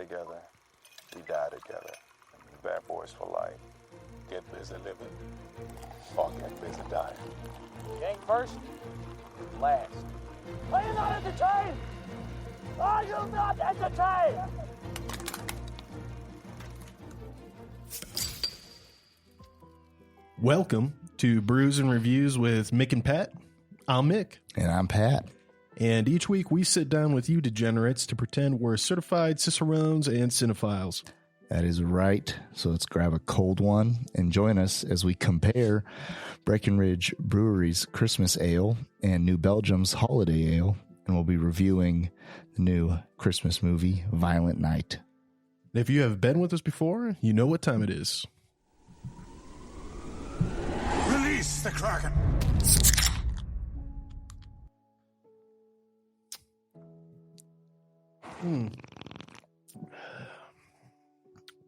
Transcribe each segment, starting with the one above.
together, we die together. Bad boys for life. Get busy living or get busy dying. You ain't first, last. Are you not entertained? Are you not entertained? Welcome to Brews and Reviews with Mick and Pat. I'm Mick. And I'm Pat. And each week we sit down with you degenerates to pretend we're certified cicerones and cinephiles. That is right. So let's grab a cold one and join us as we compare Breckenridge Brewery's Christmas Ale and New Belgium's Holiday Ale. And we'll be reviewing the new Christmas movie, Violent Night. If you have been with us before, you know what time it is. Release the Kraken!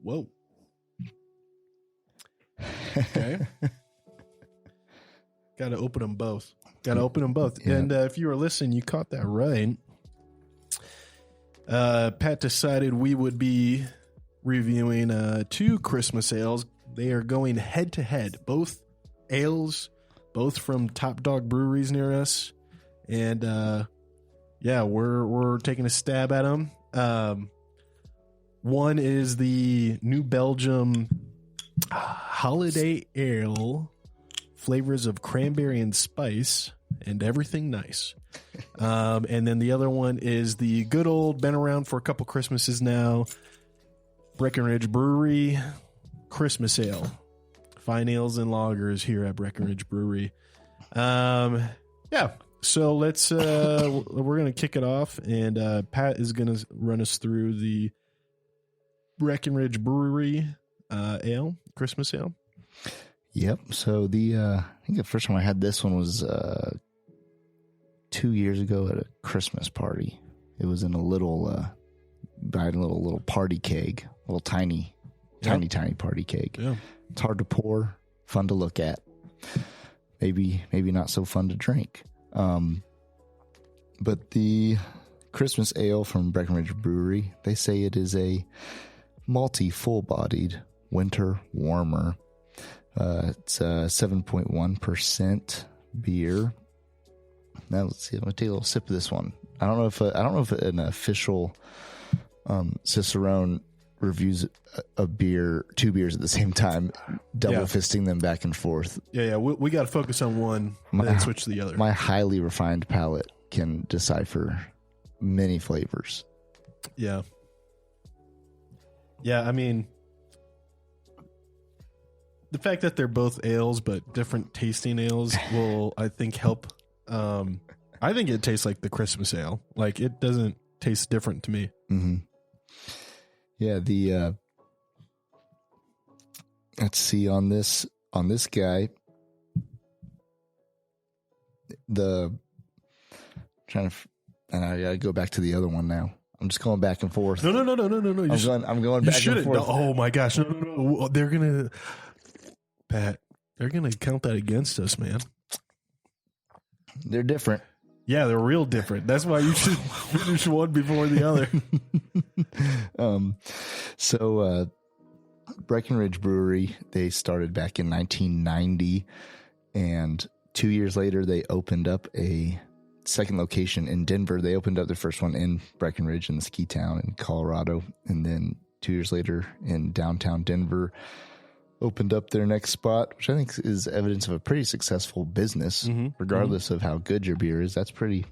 Whoa. Okay. Got to open them both. Yeah. And if you were listening, you caught that right. Pat decided we would be reviewing two Christmas ales. They are going head to head. Both ales, both from top dog breweries near us. And yeah, we're taking a stab at them. One is the New Belgium Holiday Ale, flavors of cranberry and spice and everything nice. And then the other one is the good old, been around for a couple Christmases now, Breckenridge Brewery Christmas Ale. Fine ales and lagers here at Breckenridge Brewery. Yeah. So let's we're gonna kick it off, and Pat is gonna run us through the Breckenridge Brewery ale, Christmas ale. Yep. So I think the first time I had this one was 2 years ago at a Christmas party. It was in a little, I had a little party keg, a little tiny party keg. Yeah. It's hard to pour, fun to look at. Maybe not so fun to drink. But the Christmas ale from Breckenridge Brewery, they say it is a malty, full-bodied winter warmer. It's a 7.1% beer. Now let's see. I'm gonna take a little sip of this one. I don't know if an official Cicerone reviews a beer, two beers at the same time, double fisting them back and forth. Yeah. We got to focus on one and then switch to the other. My highly refined palate can decipher many flavors. Yeah. I mean, the fact that they're both ales but different tasting ales will, I think, help. I think it tastes like the Christmas ale. Like, it doesn't taste different to me. Mm-hmm. Yeah, let's see on this guy. And I gotta go back to the other one now. I'm just going back and forth. No. I'm going back and forth. No, oh my gosh, no. They're gonna count that against us, man. They're different. Yeah, they're real different. That's why you should finish one before the other. So Breckenridge Brewery, they started back in 1990, and 2 years later they opened up a second location in Denver. They opened up their first one in Breckenridge in the ski town in Colorado, and then 2 years later in downtown Denver opened up their next spot, which I think is evidence of a pretty successful business, regardless of how good your beer is. That's pretty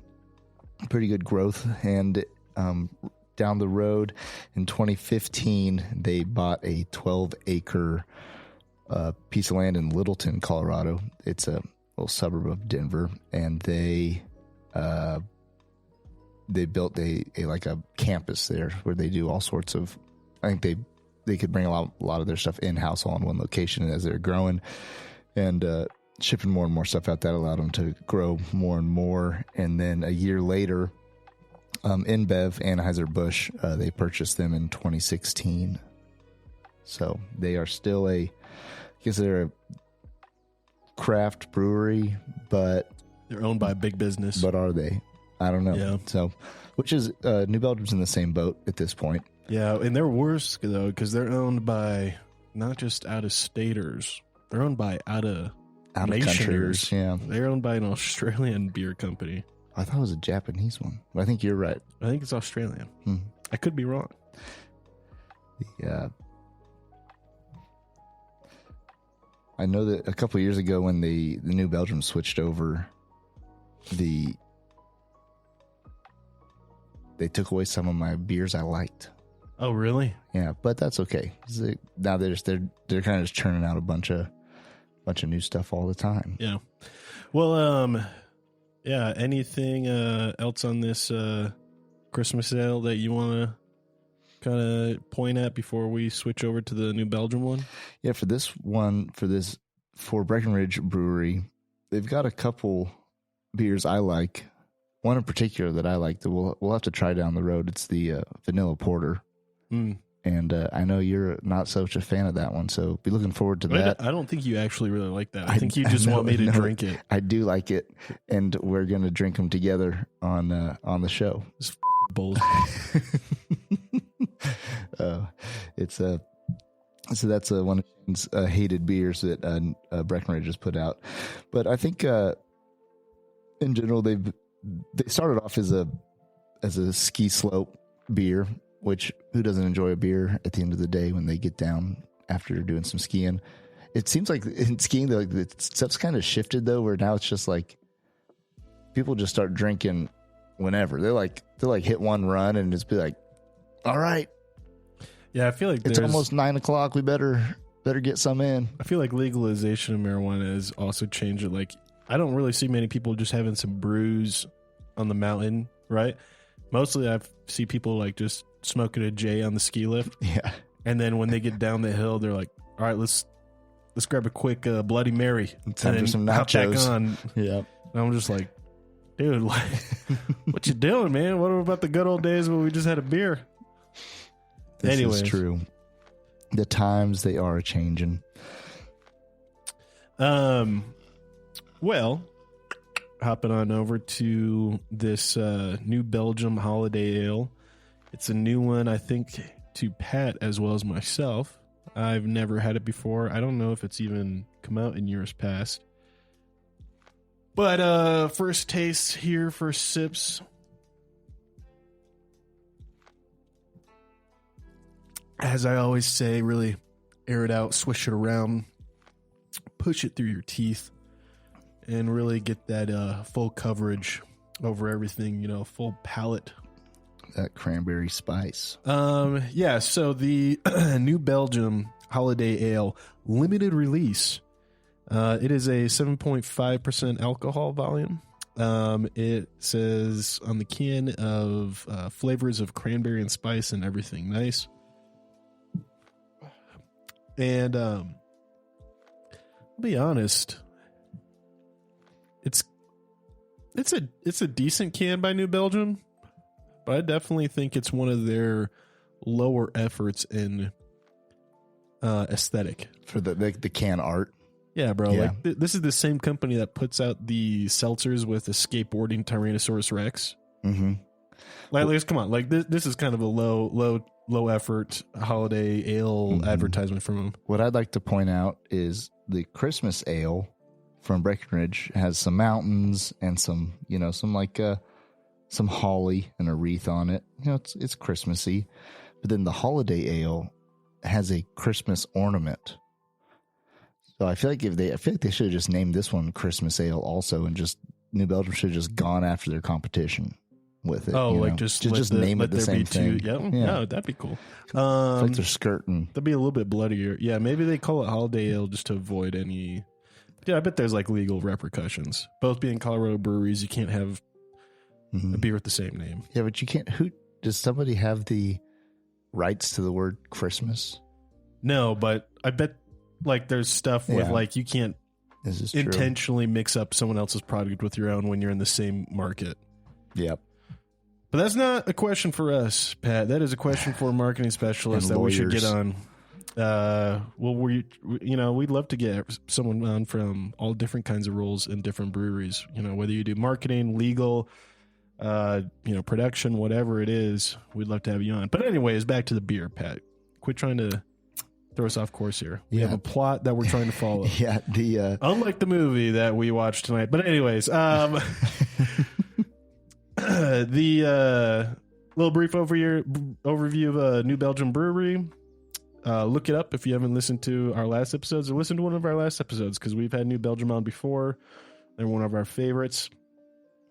good growth. And down the road in 2015, they bought a 12-acre piece of land in Littleton, Colorado. It's a little suburb of Denver, and they built a campus there where they do all sorts of. I think they could bring a lot of their stuff in-house all in one location as they're growing, and shipping more and more stuff out. That allowed them to grow more and more. And then a year later, InBev, Anheuser-Busch, they purchased them in 2016. So they are still they're a craft brewery, but they're owned by a big business. But are they? I don't know. Yeah. So, which is New Belgium's in the same boat at this point. Yeah, and they're worse though because they're owned by not just out of staters, they're owned by out of countries. Yeah, they're owned by an Australian beer company. I thought it was a Japanese one, but I think you're right. I think it's Australian. I could be wrong. Yeah, I know that a couple of years ago when the New Belgium switched over, they took away some of my beers I liked. Oh, really? Yeah, but that's okay. Now they're kind of just churning out a bunch of new stuff all the time. Yeah. Well, yeah. Anything else on this Christmas ale that you want to kind of point at before we switch over to the New Belgium one? Yeah, for Breckenridge Brewery, they've got a couple beers I like. One in particular that I like that we'll have to try down the road. It's the vanilla porter. And I know you're not such a fan of that one, so be looking forward to that. I don't think you actually really like that. I think you just want me to drink it. I do like it, and we're going to drink them together on the show. It's bullshit. So that's one of the hated beers that Breckenridge has put out. But I think in general they started off as a ski slope beer, which who doesn't enjoy a beer at the end of the day when they get down after doing some skiing? It seems like in skiing, the stuff's kind of shifted though, where now it's just like people just start drinking whenever. They're like hit one run and just be like, all right. Yeah, I feel like it's almost 9:00. We better get some in. I feel like legalization of marijuana has also changed it. Like, I don't really see many people just having some brews on the mountain, right? Mostly I see people like just smoking a J on the ski lift. Yeah. And then when they get down the hill, they're like, all right, let's grab a quick Bloody Mary. Time for some nachos. Back on. Yeah. And I'm just like, dude, like, what you doing, man? What about the good old days when we just had a beer? This is true. The times, they are changing. Well, hopping on over to this New Belgium Holiday Ale. It's a new one, I think, to Pat as well as myself. I've never had it before. I don't know if it's even come out in years past. But first taste here, first sips. As I always say, really air it out, swish it around, push it through your teeth, and really get that full coverage over everything, full palate. That cranberry spice. Yeah, so the New Belgium Holiday Ale limited release. It is a 7.5% alcohol volume. It says on the can of flavors of cranberry and spice and everything nice. And I'll be honest, it's a decent can by New Belgium, but I definitely think it's one of their lower efforts in aesthetic for the can art. Yeah, bro. Yeah. Like this is the same company that puts out the seltzers with a skateboarding Tyrannosaurus Rex. Mm-hmm. Like, come on, like this is kind of a low effort holiday ale advertisement from them. What I'd like to point out is the Christmas ale from Breckenridge has some mountains and some holly and a wreath on it. It's Christmassy, but then the holiday ale has a Christmas ornament. So I feel like they should have just named this one Christmas ale also, and just New Belgium should have just gone after their competition with it. Oh, like just name it the same thing. Yeah, no, that'd be cool. Like they're skirting. That'd be a little bit bloodier. Yeah, maybe they call it holiday ale just to avoid any. Yeah, I bet there's like legal repercussions. Both being Colorado breweries, you can't have a beer with the same name. Yeah, but you can't. Does somebody have the rights to the word Christmas? No, but I bet like there's stuff with like you can't intentionally mix up someone else's product with your own when you're in the same market. Yep. But that's not a question for us, Pat. That is a question for a marketing specialist that we should get on. We'd love to get someone on from all different kinds of roles in different breweries. Whether you do marketing, legal, production, whatever it is, we'd love to have you on. But anyways, back to the beer, Pat. Quit trying to throw us off course here. We have a plot that we're trying to follow. Yeah, unlike the movie that we watched tonight. But anyways, the little brief overview of New Belgium Brewery. Look it up if you haven't listened to our last episodes, or listen to one of our last episodes, because we've had New Belgium on before. They're one of our favorites.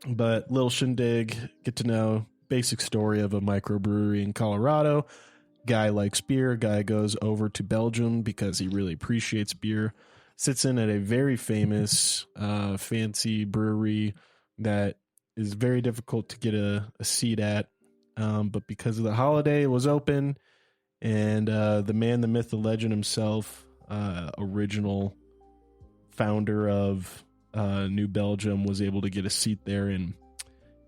But little shindig, get to know basic story of a microbrewery in Colorado. Guy likes beer. Guy goes over to Belgium because he really appreciates beer. Sits in at a very famous, fancy brewery that is very difficult to get a seat at. But because of the holiday, it was open. And the man, the myth, the legend himself, original founder of New Belgium, was able to get a seat there and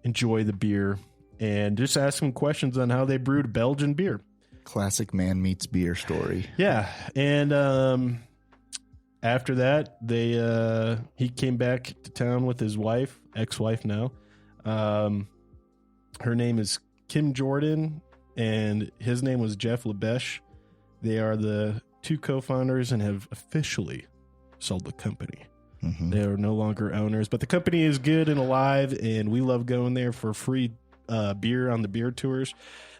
enjoy the beer and just ask him questions on how they brewed Belgian beer. Classic man meets beer story. Yeah. And after that, he came back to town with his wife, ex-wife now. Her name is Kim Jordan, and his name was Jeff Lebesh. They are the two co-founders and have officially sold the company. Mm-hmm. They are no longer owners, but the company is good and alive, and we love going there for free beer on the beer tours.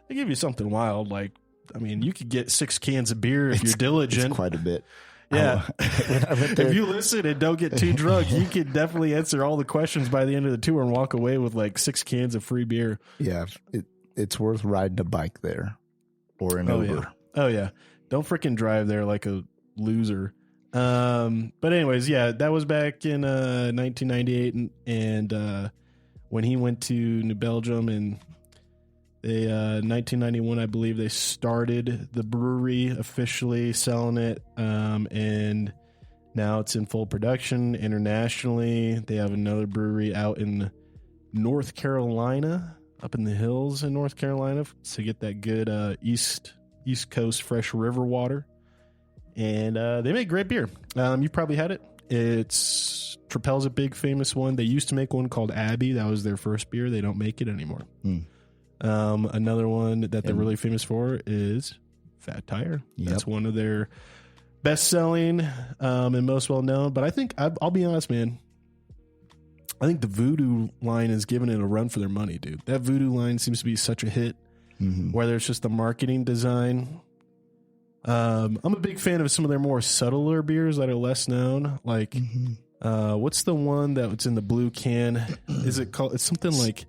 They give you something wild, like, I mean, you could get 6 cans of beer if you're diligent. It's quite a bit. Yeah. If you listen and don't get too drunk, you can definitely answer all the questions by the end of the tour and walk away with like 6 cans of free beer. Yeah. It's worth riding a bike there or an Uber. Yeah. Oh, yeah. Don't freaking drive there like a loser. But anyways, yeah, that was back in 1998. And when he went to New Belgium, and they 1991, I believe, they started the brewery officially, selling it. And now it's in full production internationally. They have another brewery out in North Carolina, up in the hills in North Carolina, to get that good East Coast fresh river water. And they make great beer. You probably had it. It's Trapel's a big famous one. They used to make one called Abbey. That was their first beer. They don't make it anymore. Another one that they're really famous for is Fat Tire. Yep. That's one of their best selling and most well known. But I think I'll be honest, man. I think the Voodoo line is giving it a run for their money, dude. That Voodoo line seems to be such a hit. Whether it's just the marketing design. I'm a big fan of some of their more subtler beers that are less known. Like, what's the one that's in the blue can? Is it called? It's something like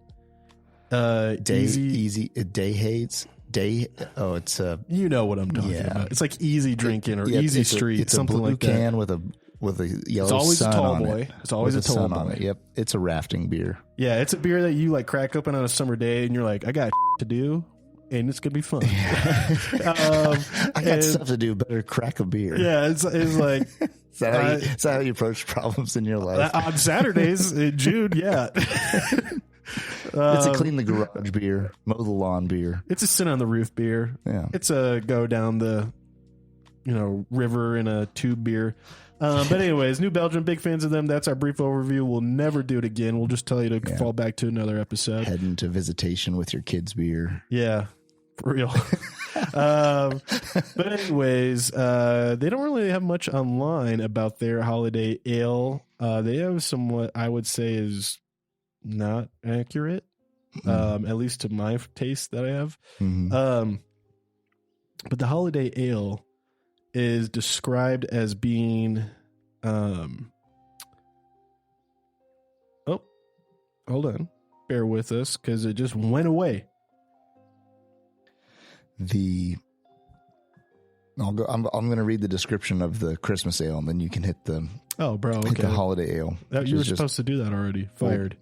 Easy Day Hates. It's you know what I'm talking about. It's like Easy Drinking or Easy Street. It's something a blue like can that. with a yellow. It's always sun a tall on boy. It. It's always a tall boy. On it. Yep, it's a rafting beer. Yeah, it's a beer that you like crack open on a summer day, and you're like, I got to do, and it's gonna be fun. I got stuff to do. Better crack a beer. Yeah, it's like. Is that how you approach problems in your life? On Saturdays in June, yeah. It's a clean the garage beer, mow the lawn beer. It's a sit on the roof beer. Yeah. It's a go down the, river in a tube beer. But anyways, New Belgium, big fans of them. That's our brief overview. We'll never do it again. We'll just tell you to fall back to another episode. Heading to visitation with your kids' beer. Yeah, for real. But anyways, they don't really have much online about their holiday ale. They have somewhat, I would say, is not accurate, at least to my taste that I have. But the holiday ale is described as being hold on, bear with us because it just went away. I'm going to read the description of the Christmas ale, and then you can hit the hit the holiday ale. You were supposed to do that already. Fired.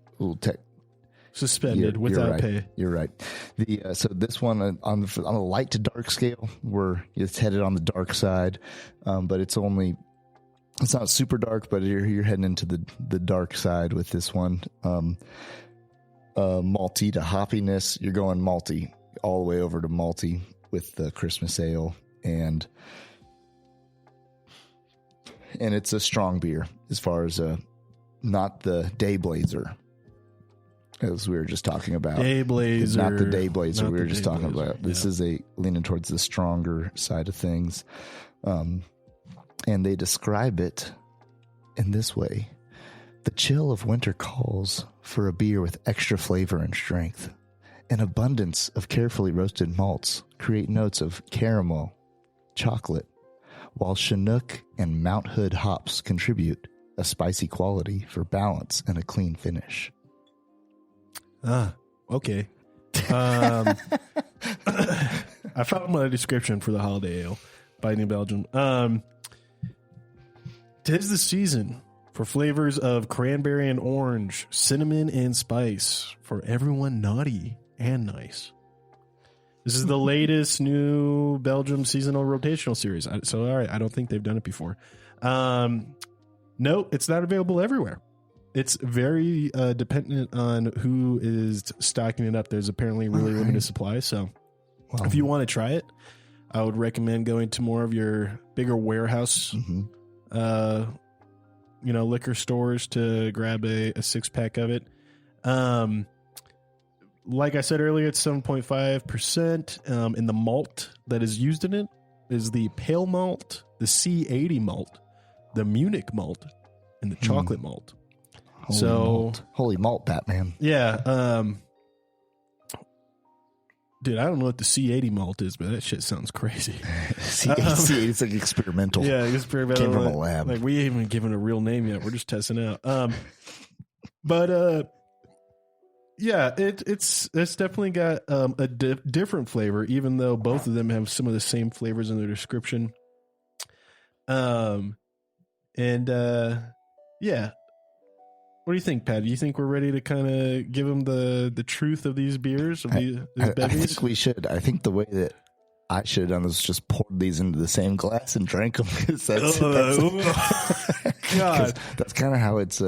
Suspended without pay. You're right. So this one on a light to dark scale, it's headed on the dark side, but it's not super dark, but you're heading into the dark side with this one. Malty to hoppiness, you're going malty all the way over to malty with the Christmas ale, and it's a strong beer as far as not the day blazer. as we were just talking about. Dayblazer. Not the Dayblazer Not we the were just talking Dayblazer, about. This yeah. is a leaning towards the stronger side of things. And they describe it in this way. The chill of winter calls for a beer with extra flavor and strength. An abundance of carefully roasted malts create notes of caramel, chocolate, while Chinook and Mount Hood hops contribute a spicy quality for balance and a clean finish. Okay. I found my description for the holiday ale by New Belgium. 'Tis the season for flavors of cranberry and orange, cinnamon and spice, for everyone naughty and nice. This is the latest New Belgium seasonal rotational series. So, all right, I don't think they've done it before. No, it's not available everywhere. It's very dependent on who is stocking it up. There's apparently really limited supply. So if you want to try it, I would recommend going to more of your bigger warehouse, liquor stores to grab a 6-pack of it. Like I said earlier, it's 7.5%. And the malt that is used in it is the pale malt, the C80 malt, the Munich malt, and the chocolate malt. Holy malt, Batman. Yeah. Dude, I don't know what the C80 malt is, but that shit sounds crazy. C80, it's like experimental. Yeah, experimental. Came from a lab. Like we ain't even given a real name yet. We're just testing out. Yeah, it's definitely got a different flavor, even though both of them have some of the same flavors in their description. Yeah. What do you think, Pat? Do you think we're ready to kind of give them the truth of these beers? These I bevies? think we should. I think the way that I should have done is just poured these into the same glass and drank them. That's God, that's kind of how it's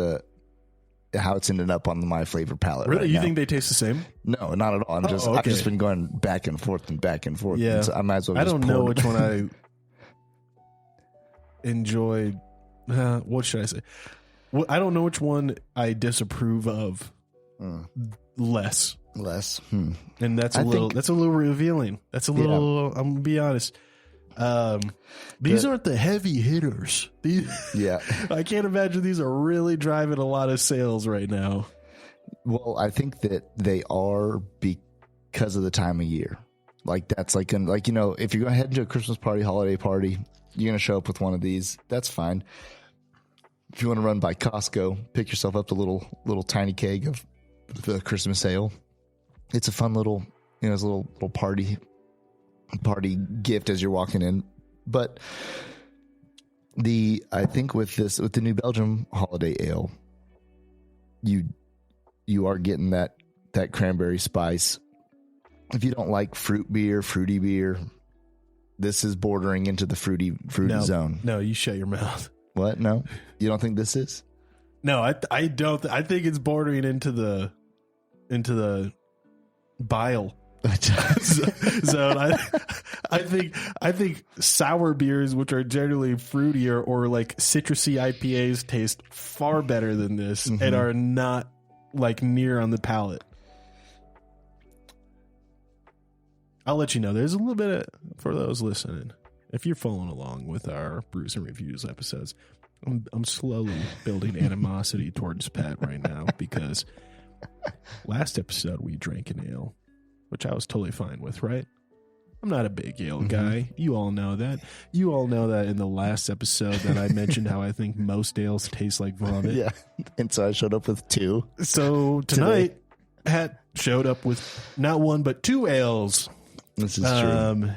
ended up on my flavor palette. Really? Right You now. think they tast the same? No, not at all. I've just been going back and forth and back and forth. Yeah, and so I might as well. I just don't know pour which one I enjoyed. What should I say? Well, I don't know which one I disapprove of less. And that's a little revealing. That's a little. I'm gonna be honest. These aren't the heavy hitters. Yeah, I can't imagine these are really driving a lot of sales right now. Well, I think that they are because of the time of year. Like that's if you're going to head into a Christmas party, holiday party, you're going to show up with one of these. That's fine. If you want to run by Costco, pick yourself up a little tiny keg of the Christmas ale. It's a fun little, it's a little party gift as you're walking in. But I think with the New Belgium holiday ale, you are getting that cranberry spice. If you don't like fruity beer, this is bordering into the fruity zone. No, you shut your mouth. What? No, you don't think this is? No, I don't. I think it's bordering into the bile zone. I think sour beers, which are generally fruitier or like citrusy IPAs, taste far better than this and are not like near on the palate. I'll let you know. There's a little bit for those listening. If you're following along with our Brews and Reviews episodes, I'm slowly building animosity towards Pat right now because last episode we drank an ale, which I was totally fine with, right? I'm not a big ale guy. You all know that. You all know that in the last episode that I mentioned how I think most ales taste like vomit. Yeah. And so I showed up with 2. So tonight, Pat showed up with not 1, but 2 ales. This is true.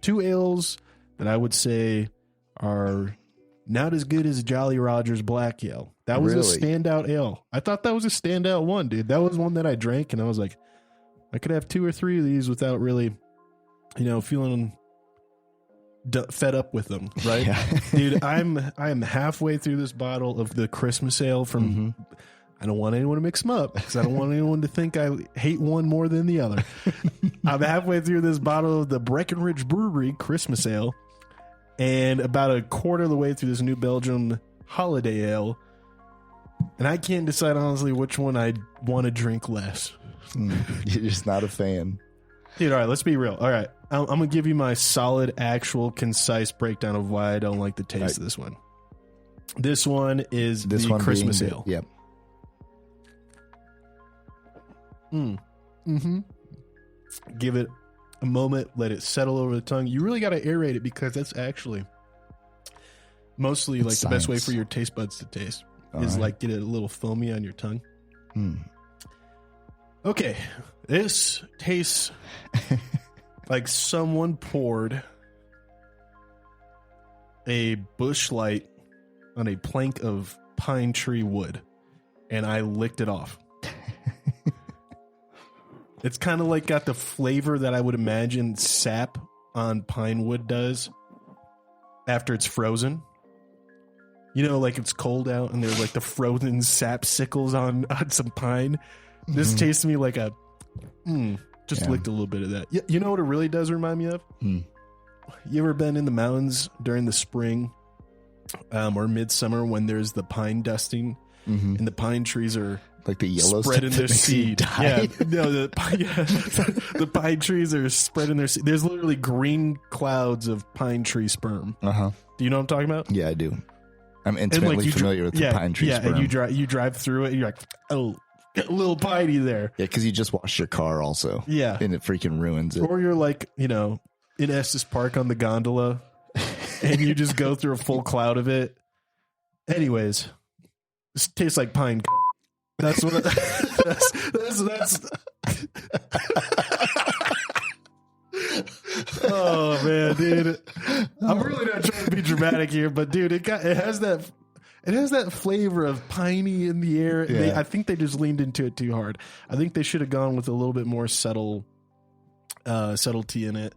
2 ales that I would say are not as good as Jolly Roger's Black Ale. That was a standout ale. I thought that was a standout one, dude. That was one that I drank, and I was like, I could have 2 or 3 of these without really, feeling fed up with them, right? Yeah. Dude, I'm halfway through this bottle of the Christmas ale from... I don't want anyone to mix them up because I don't want anyone to think I hate one more than the other. I'm halfway through this bottle of the Breckenridge Brewery Christmas Ale and about a quarter of the way through this New Belgium holiday ale. And I can't decide honestly which one I want to drink less. You're just not a fan. Dude, all right, let's be real. All right, I'm going to give you my solid, actual, concise breakdown of why I don't like the taste of this one. This one is the Christmas ale. Yep. Give it a moment, let it settle over the tongue. You really got to aerate it because that's actually mostly like the best way for your taste buds to taste is like get it a little foamy on your tongue. Okay, this tastes like someone poured a Busch Light on a plank of pine tree wood and I licked it off. It's kind of like got the flavor that I would imagine sap on pine wood does after it's frozen. You know, like it's cold out and there's like the frozen sap sickles on some pine. This tastes to me like a licked a little bit of that. You know what it really does remind me of? You ever been in the mountains during the spring or midsummer when there's the pine dusting and the pine trees are like the yellow spreading their seed? Yeah, no, the pine trees are spreading their seed. There's literally green clouds of pine tree sperm. Do you know what I'm talking about? Yeah, I do. I'm intimately familiar with the pine tree sperm. And you drive through it and you're like, oh, a little piney there. Yeah, because you just washed your car also. Yeah. And it freaking ruins it. Or you're like, you know, in Estes Park on the gondola and you just go through a full cloud of it. Anyways, this tastes like pine. That's what that's oh man, dude. I'm really not trying to be dramatic here, but dude, it has that flavor of piney in the air. Yeah. I think they just leaned into it too hard. I think they should have gone with a little bit more subtlety in it.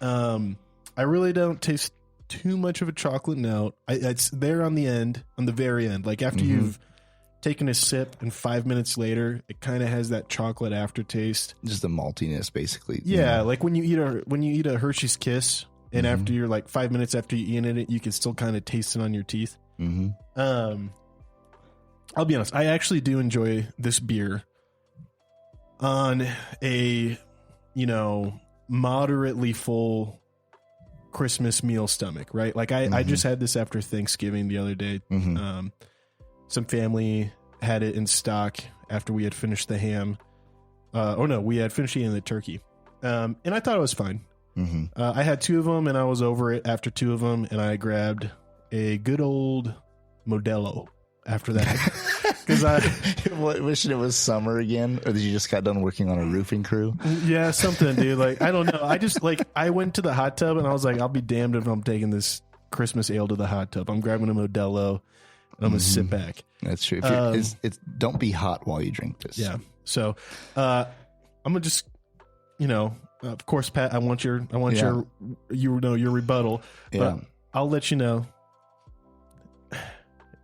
I really don't taste too much of a chocolate note. It's there on the end, on the very end. Like after you've taken a sip and 5 minutes later, it kind of has that chocolate aftertaste. Just the maltiness, basically. Yeah, like when you eat a Hershey's Kiss, and after you're like 5 minutes after you eat it, you can still kind of taste it on your teeth. I'll be honest, I actually do enjoy this beer on a, you know, moderately full Christmas meal stomach, right? Like I just had this after Thanksgiving the other day. Some family had it in stock after we had finished the ham. We had finished eating the turkey. And I thought it was fine. I had 2 of them and I was over it after 2 of them, and I grabbed a good old Modelo after that. Because I wishing it was summer again, or that you just got done working on a roofing crew. Yeah, something, dude. Like, I don't know. I just I went to the hot tub and I was like, I'll be damned if I'm taking this Christmas ale to the hot tub. I'm grabbing a Modelo. I'm gonna sit back. That's true. It's don't be hot while you drink this. Yeah. So, I'm gonna just, you know, of course, Pat, I want your your rebuttal, but I'll let you know.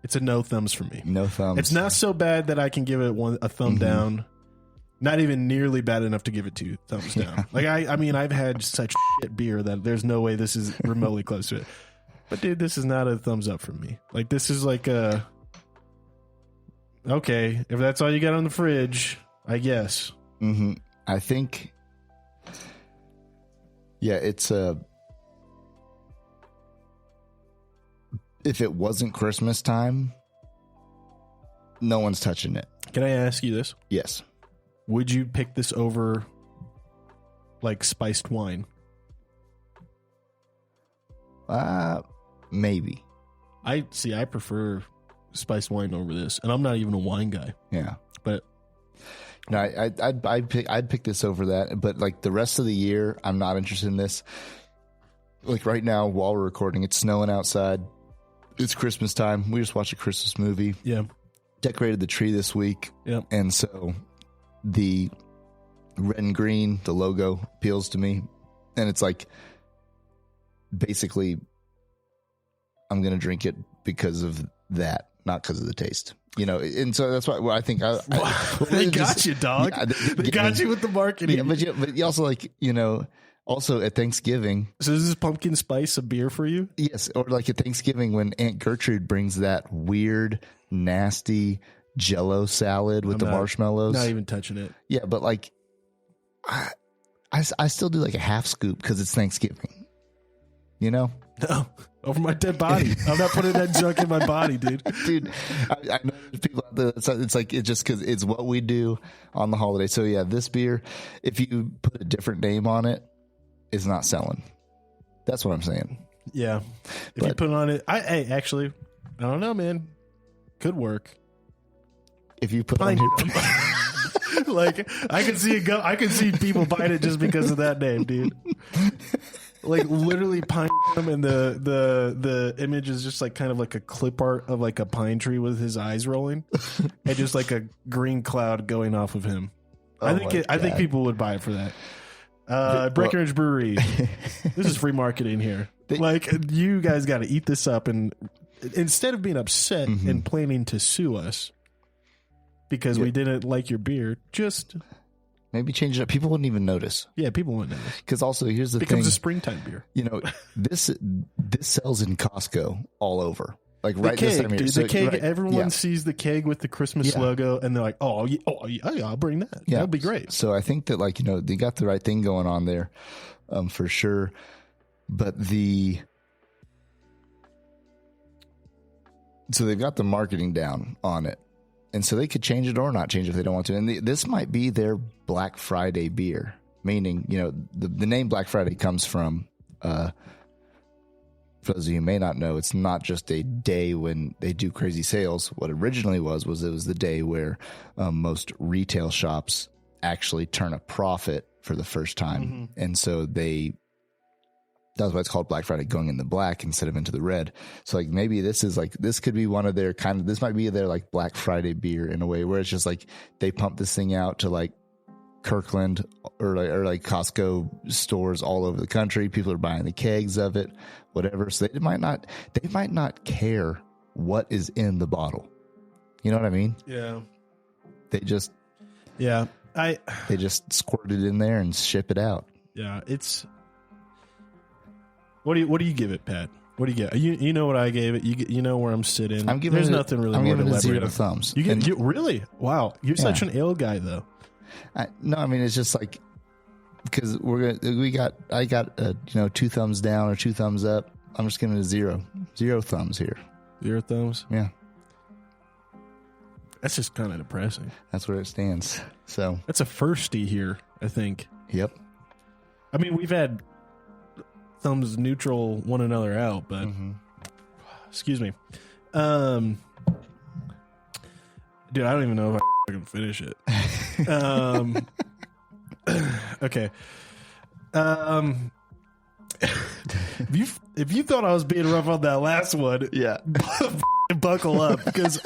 It's a no thumbs for me. No thumbs. It's not so bad that I can give it a thumb down. Not even nearly bad enough to give it 2 thumbs down. Like I mean, I've had such shit beer that there's no way this is remotely close to it. But dude, this is not a thumbs up from me. Like this is like okay, if that's all you got on the fridge, I guess. I think, it's if it wasn't Christmas time, no one's touching it. Can I ask you this? Yes. Would you pick this over like spiced wine? Maybe. I prefer spiced wine over this, and I'm not even a wine guy. Yeah, but no, I'd pick this over that. But like the rest of the year, I'm not interested in this. Like right now, while we're recording, it's snowing outside. It's Christmas time. We just watched a Christmas movie. Yeah, decorated the tree this week. Yeah, and so the red and green, the logo appeals to me, and it's like basically, I'm going to drink it because of that, not because of the taste, you know? And so that's why I think they got you, dog. Yeah, they got you with the marketing. Yeah, but you also like, you know, also at Thanksgiving. So is this pumpkin spice a beer for you? Yes. Or like at Thanksgiving when Aunt Gertrude brings that weird nasty Jello salad with the marshmallows. Not even touching it. Yeah, but like, I still do like a half scoop because it's Thanksgiving. You know? No, over my dead body. I'm not putting that junk in my body, dude. Dude, I know there's people out there. It's like it's just because it's what we do on the holiday. So yeah, this beer, if you put a different name on it, it's not selling. That's what I'm saying. Yeah, if you put on it, actually, I don't know, man. Could work. If you put on your like, I can see it go. I can see people buying it just because of that name, dude. Like literally pine him, and the image is just like kind of like a clip art of like a pine tree with his eyes rolling, and just like a green cloud going off of him. I think people would buy it for that. Breckenridge Brewery. This is free marketing here. Like, you guys got to eat this up, and instead of being upset and planning to sue us because we didn't like your beer, just maybe change it up. People wouldn't even notice. Yeah, people wouldn't notice. Because also, here's the thing. It becomes a springtime beer. You know, this sells in Costco all over. Like right keg, this time of year. Dude, So, the keg, right, everyone sees the keg with the Christmas logo, and they're like, oh, yeah, I'll bring that. Yeah. That'd be great. So I think that, like, you know, they got the right thing going on there, for sure. But so they've got the marketing down on it. And so they could change it or not change it if they don't want to. And this might be their Black Friday beer, meaning, you know, the name Black Friday comes from, for those of you who may not know, it's not just a day when they do crazy sales. What originally was it was the day where most retail shops actually turn a profit for the first time. And so that's why it's called Black Friday, going in the black instead of into the red. So like maybe this could be one of their this might be their like Black Friday beer in a way, where it's just like they pump this thing out to like Kirkland or like Costco stores all over the country. People are buying the kegs of it, whatever. So they might not care what is in the bottle. You know what I mean? Yeah. They just squirt it in there and ship it out. Yeah, it's. What do you give it, Pat? What do you get? You know what I gave it. You know where I'm sitting. There's nothing really more to elaborate. 0 thumbs. You really? Wow, you're such an ale guy, though. No, I mean, it's just like, because I got 2 thumbs down or 2 thumbs up. I'm just giving it 0 thumbs here. 0 thumbs. Yeah, that's just kind of depressing. That's where it stands. So that's a firsty here, I think. Yep. I mean, we've had thumbs neutral one another out, but excuse me, dude, I don't even know if I can finish it. Okay. If you thought I was being rough on that last one, yeah, buckle up, because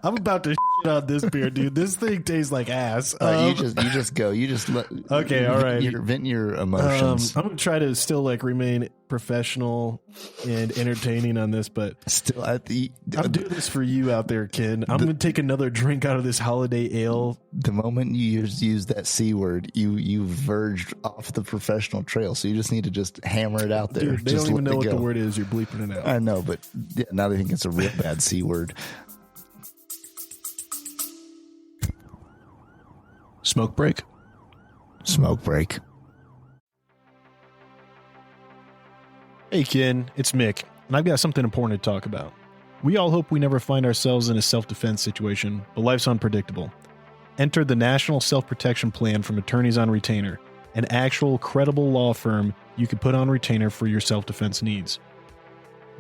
I'm about to shit on this beer, dude. This thing tastes like ass. You just go. You just let. Okay, all right. Vent your emotions. I'm gonna try to still like remain professional and entertaining on this, but still I'm doing this for you out there, kid. I'm gonna take another drink out of this holiday ale. The moment you use that C word, you verged off the professional trail. So you just need to just hammer it out there. Dude, they don't even know what the word is. You're bleeping it out. I know, but yeah, now they think it's a real bad C word. Smoke break. Smoke break. Hey, Ken, it's Mick, and I've got something important to talk about. We all hope we never find ourselves in a self-defense situation, but life's unpredictable. Enter the National Self-Protection Plan from Attorneys on Retainer, an actual credible law firm you can put on retainer for your self-defense needs.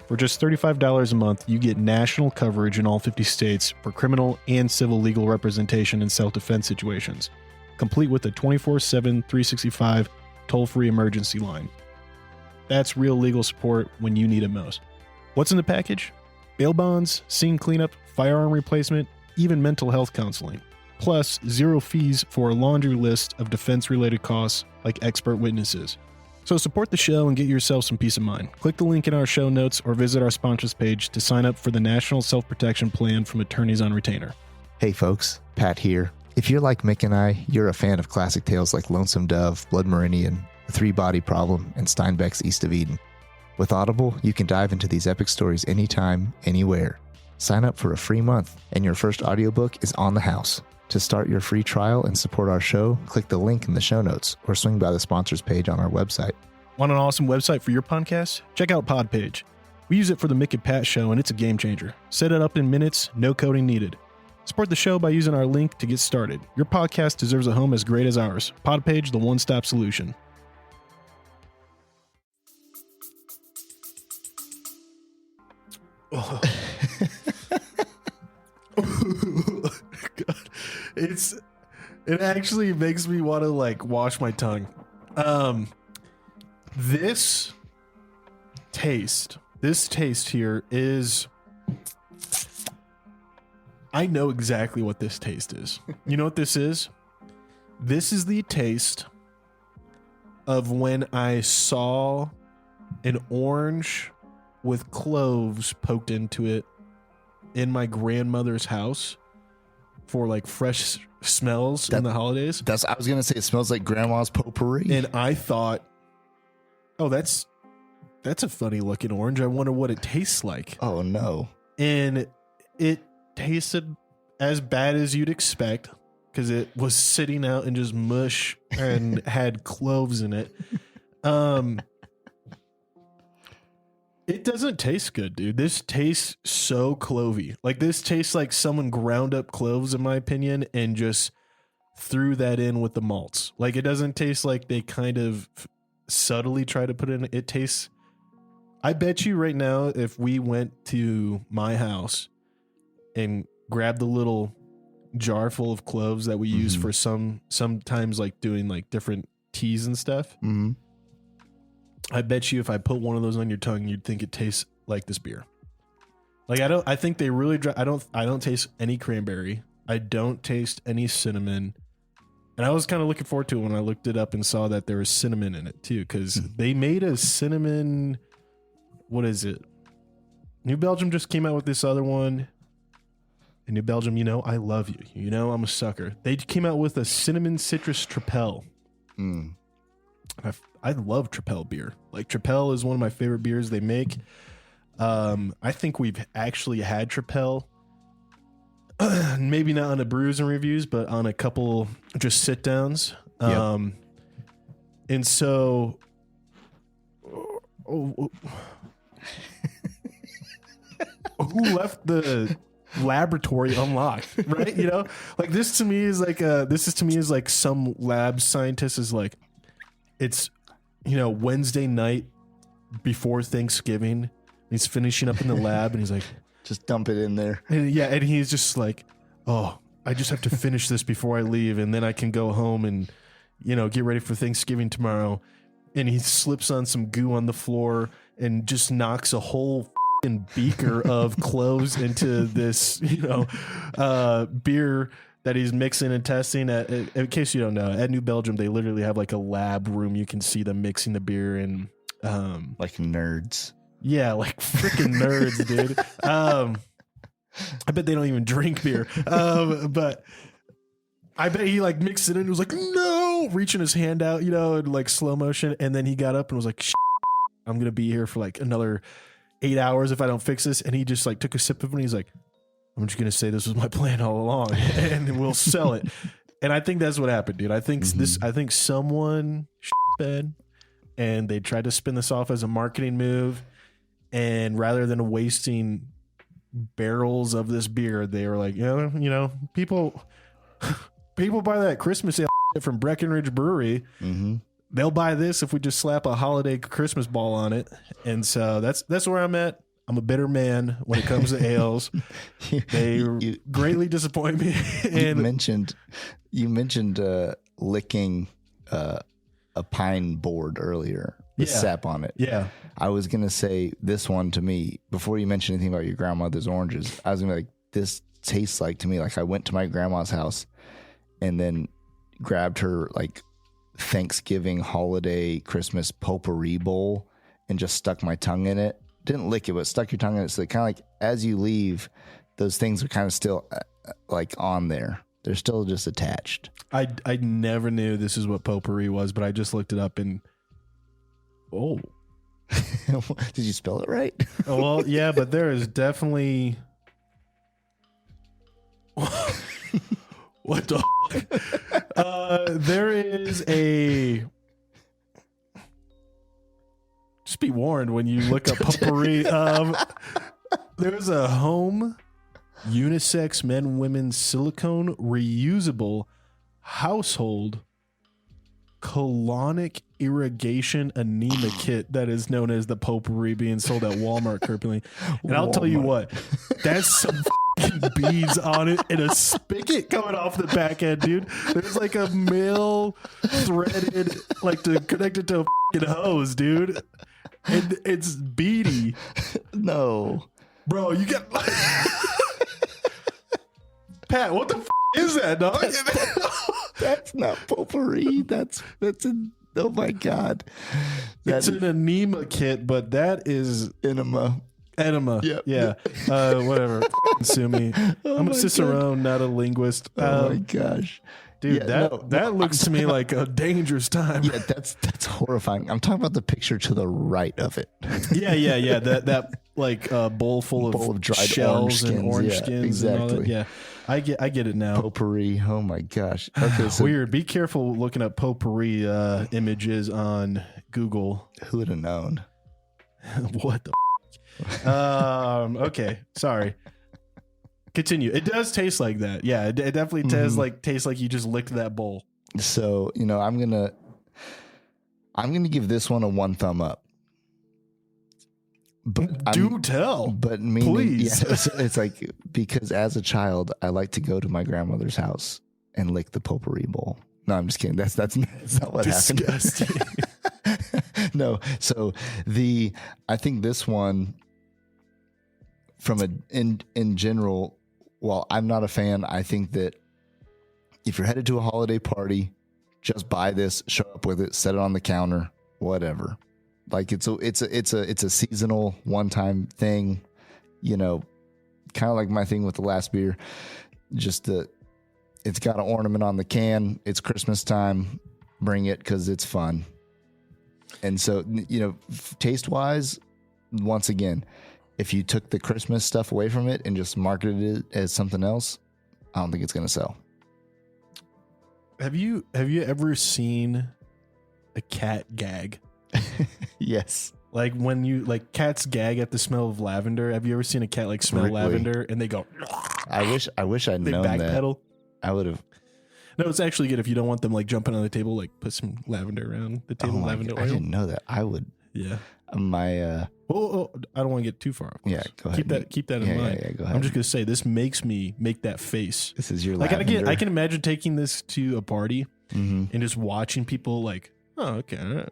For just $35 a month, you get national coverage in all 50 states for criminal and civil legal representation in self-defense situations, complete with a 24/7, 365 toll-free emergency line. That's real legal support when you need it most. What's in the package? Bail bonds, scene cleanup, firearm replacement, even mental health counseling. Plus, 0 fees for a laundry list of defense-related costs like expert witnesses. So support the show and get yourself some peace of mind. Click the link in our show notes or visit our sponsors page to sign up for the National Self-Protection Plan from Attorneys on Retainer. Hey folks, Pat here. If you're like Mick and I, you're a fan of classic tales like Lonesome Dove, Blood Meridian, The Three-Body Problem, and Steinbeck's East of Eden. With Audible, you can dive into these epic stories anytime, anywhere. Sign up for a free month, and your first audiobook is on the house. To start your free trial and support our show, click the link in the show notes or swing by the sponsors page on our website. Want an awesome website for your podcast? Check out Podpage. We use it for the Mick Pat show, and it's a game changer. Set it up in minutes, no coding needed. Support the show by using our link to get started. Your podcast deserves a home as great as ours. Podpage, the one-stop solution. Oh. God. It actually makes me want to like wash my tongue. This taste here is, I know exactly what this taste is. You know what this is? This is the taste of when I saw an orange with cloves poked into it in my grandmother's house for like fresh smells in the holidays. I was gonna say it smells like grandma's potpourri. And I thought, oh, that's a funny looking orange. I wonder what it tastes like. Oh no. And it tasted as bad as you'd expect because it was sitting out in just mush and had cloves in it. It doesn't taste good, dude. This tastes so clovey. Like this tastes like someone ground up cloves, in my opinion, and just threw that in with the malts. Like it doesn't taste like they kind of subtly try to put it in. It tastes, I bet you right now, if we went to my house and grabbed the little jar full of cloves that we use for sometimes like doing like different teas and stuff. Mm-hmm. I bet you if I put one of those on your tongue, you'd think it tastes like this beer. Like I think they really I don't taste any cranberry. I don't taste any cinnamon. And I was kind of looking forward to it when I looked it up and saw that there was cinnamon in it too, because they made a cinnamon, what is it? New Belgium just came out with this other one. And New Belgium, you know, I love you. You know, I'm a sucker. They came out with a cinnamon citrus Tripel. I love Tripel beer. Like Tripel is one of my favorite beers they make. I think we've actually had Tripel, maybe not on the Brews and Reviews, but on a couple just sit downs. And so, who left the laboratory unlocked? Right? You know, like this to me is like some lab scientist is like, it's, you know, Wednesday night before Thanksgiving. He's finishing up in the lab and he's like, just dump it in there. And and he's just like, oh, I just have to finish this before I leave and then I can go home and, you know, get ready for Thanksgiving tomorrow. And he slips on some goo on the floor and just knocks a whole beaker of cloves into this, you know, beer that he's mixing and testing. In case you don't know, at New Belgium, they literally have like a lab room. You can see them mixing the beer and like nerds. Yeah, like freaking nerds, dude. I bet they don't even drink beer. But I bet he like mixed it in and was like, no, reaching his hand out, you know, in like slow motion. And then he got up and was like, I'm going to be here for like another 8 hours if I don't fix this. And he just like took a sip of it and he's like, I'm just going to say this was my plan all along and we'll sell it. And I think that's what happened, dude. I think I think someone bed and they tried to spin this off as a marketing move. And rather than wasting barrels of this beer, they were like, you know, people buy that Christmas ale from Breckenridge Brewery. They'll buy this if we just slap a holiday Christmas ball on it. And so that's where I'm at. I'm a bitter man when it comes to ales. They greatly disappoint me. And you mentioned licking a pine board earlier with sap on it. Yeah. I was going to say this one to me, before you mentioned anything about your grandmother's oranges, I was going to be like, this tastes like to me, like I went to my grandma's house and then grabbed her like Thanksgiving, holiday, Christmas potpourri bowl and just stuck my tongue in it. Didn't lick it, but stuck your tongue in it. So kind of like as you leave, those things are kind of still like on there. They're still just attached. I never knew this is what potpourri was, but I just looked it up and did you spell it right? Well, yeah, but there is definitely What the there is a... Just be warned when you look up potpourri. There's a home unisex men women silicone reusable household colonic irrigation enema kit that is known as the potpourri, being sold at Walmart currently. And I'll tell you what, that's some beads on it and a spigot coming off the back end, dude. There's like a male threaded, like to connect it to a hose, dude. And it's beady. No, bro, you get Pat. What the is that, dog? that's not potpourri. That's oh my god. It's an enema kit, but that is enema. Yep. Yeah. Whatever. Sue me. I'm a cicerone, not a linguist. Oh my gosh. Dude, that looks to me like a dangerous time. Yeah, that's horrifying. I'm talking about the picture to the right of it. Yeah. That like bowl full of dried shells and orange skins. Exactly. And all that. Yeah, I get it now. Potpourri. Oh my gosh. Okay, so weird. Be careful looking up potpourri images on Google. Who would have known? What the? Okay, sorry. Continue. It does taste like that. Yeah, it definitely tastes like you just licked that bowl. So, I'm gonna give this one a 1 thumb up. But do tell. But meaning, please. Yeah, it's like, because as a child, I like to go to my grandmother's house and lick the potpourri bowl. No, I'm just kidding. That's not what disgusting. Happened. No. So I think this one, in general, while I'm not a fan, I think that if you're headed to a holiday party, just buy this, show up with it, set it on the counter, whatever. Like it's a seasonal one-time thing, kind of like my thing with the last beer. Just it's got an ornament on the can. It's Christmas time. Bring it because it's fun. And so, taste-wise, once again, if you took the Christmas stuff away from it and just marketed it as something else, I don't think it's going to sell. Have you ever seen a cat gag? Yes. Like when cats gag at the smell of lavender. Have you ever seen a cat smell Wrigley. Lavender and they go? I wish I'd known that. Backpedal. I would have. No, it's actually good if you don't want them jumping on the table. Put some lavender around the table. Lavender oil. I didn't know that. I would. Yeah. My. Oh, I don't want to get too far off. Yeah, go ahead. Keep that in mind. Yeah, go ahead. I'm just gonna say this makes me make that face. This is your lavender. I can imagine taking this to a party mm-hmm. and just watching people oh, okay.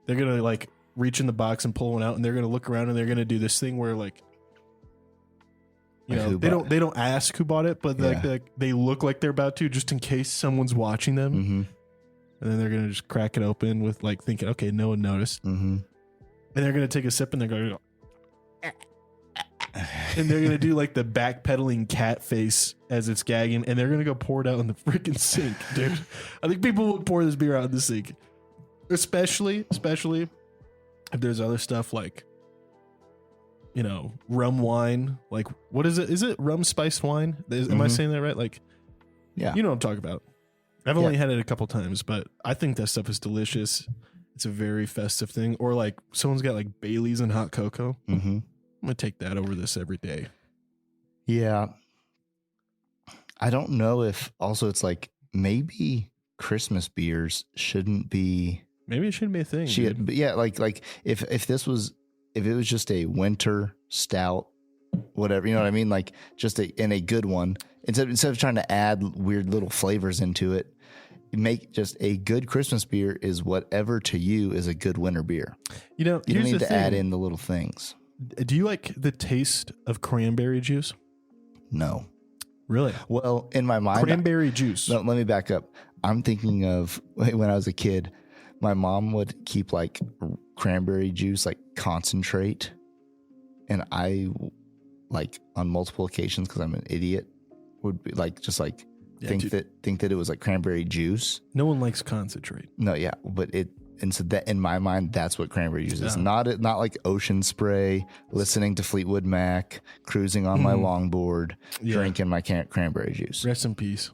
They're gonna reach in the box and pull one out, and they're gonna look around and they're gonna do this thing where they don't ask who bought it, but they look like they're about to, just in case someone's watching them, mm-hmm. and then they're gonna just crack it open with thinking, okay, no one noticed, mm-hmm. and they're gonna take a sip and they're gonna go, and they're gonna do the backpedaling cat face as it's gagging, and they're gonna go pour it out in the freaking sink, dude. I think people would pour this beer out in the sink, especially if there's other stuff rum wine. What is it? Is it rum spiced wine? Am I saying that right? Yeah, you know what I'm talking about. I've only had it a couple times, but I think that stuff is delicious. It's a very festive thing. Or someone's got Bailey's and hot cocoa. Mm-hmm. I'm gonna take that over this every day. Yeah, I don't know if also it's maybe Christmas beers shouldn't be. Maybe it shouldn't be a thing. But yeah, if it was just a winter stout, whatever, you know what I mean? Just a good one. Instead of trying to add weird little flavors into it, make just a good Christmas beer is whatever to you is a good winter beer. You don't need to add in the little things. Do you like the taste of cranberry juice? No. Really? Well, in my mind, cranberry juice. No, let me back up. I'm thinking of when I was a kid. My mom would keep cranberry juice, concentrate. And I, on multiple occasions, because I'm an idiot, would be think that it was cranberry juice. No one likes concentrate. No, yeah. But And so that, in my mind, that's what cranberry juice is. Not like Ocean Spray, listening to Fleetwood Mac, cruising on my longboard, drinking my cranberry juice. Rest in peace.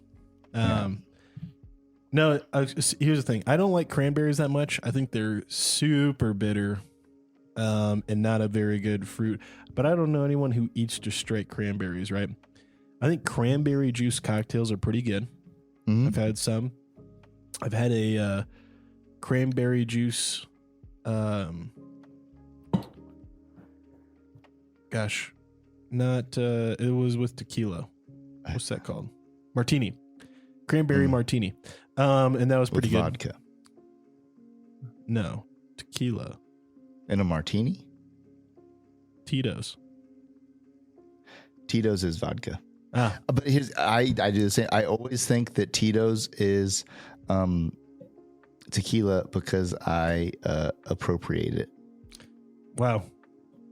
No, here's the thing. I don't like cranberries that much. I think they're super bitter, and not a very good fruit. But I don't know anyone who eats just straight cranberries, right? I think cranberry juice cocktails are pretty good. Mm-hmm. I've had some. I've had a cranberry juice. It was with tequila. What's that called? Martini. Cranberry martini. And that was pretty good. Vodka. No, tequila. And a martini? Tito's. Tito's is vodka. But I do the same. I always think that Tito's is tequila because I appropriate it. Wow.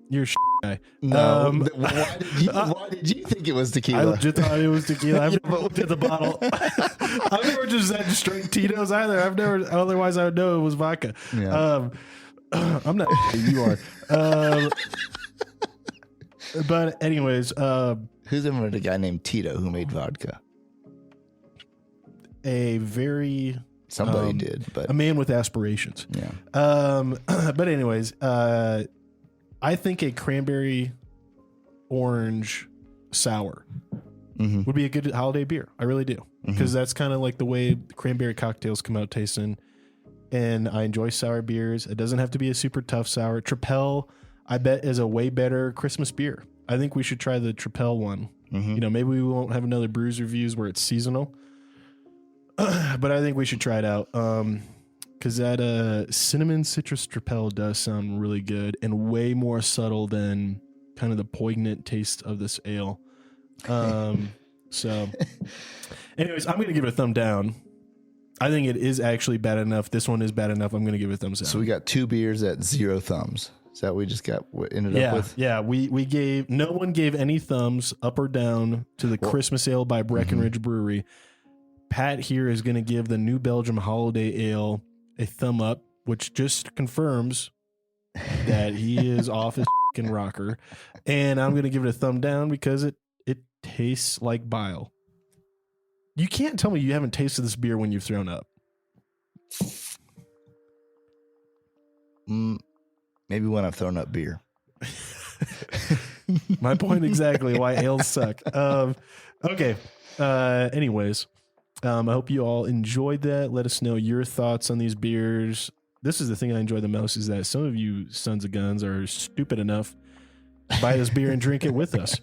You're a guy. No. Why did you think it was tequila? I just thought it was tequila. I've never looked at the bottle. I've never just said straight Tito's either. Otherwise I would know it was vodka. Yeah. I'm not. You are. But anyways, who's ever met a guy named Tito who made vodka? Somebody did, but a man with aspirations. Yeah. But anyways, I think a cranberry orange sour would be a good holiday beer. I really do, because that's kind of like the way cranberry cocktails come out tasting. And I enjoy sour beers. It doesn't have to be a super tough sour. Tripel, I bet, is a way better Christmas beer. I think we should try the Tripel one. You know, maybe we won't have another Brews reviews where it's seasonal, but I think we should try it out. Because that cinnamon citrus Tripel does sound really good and way more subtle than kind of the poignant taste of this ale. So, anyways, I'm going to give it a thumb down. I think it is actually bad enough. This one is bad enough. I'm going to give it a thumbs down. So we got 2 beers at 0 thumbs. Is that what we just ended up with? Yeah, we gave, no one gave any thumbs up or down to the Christmas Ale by Breckenridge Brewery. Pat here is going to give the New Belgium Holiday Ale a thumb up, which just confirms that he is off his fucking rocker. And I'm going to give it a thumb down because it tastes like bile. You can't tell me you haven't tasted this beer when you've thrown up. Maybe when I've thrown up beer. My point exactly why ales suck. Okay. Anyways, I hope you all enjoyed that. Let us know your thoughts on these beers. This is the thing I enjoy the most, is that some of you sons of guns are stupid enough to buy this beer and drink it with us.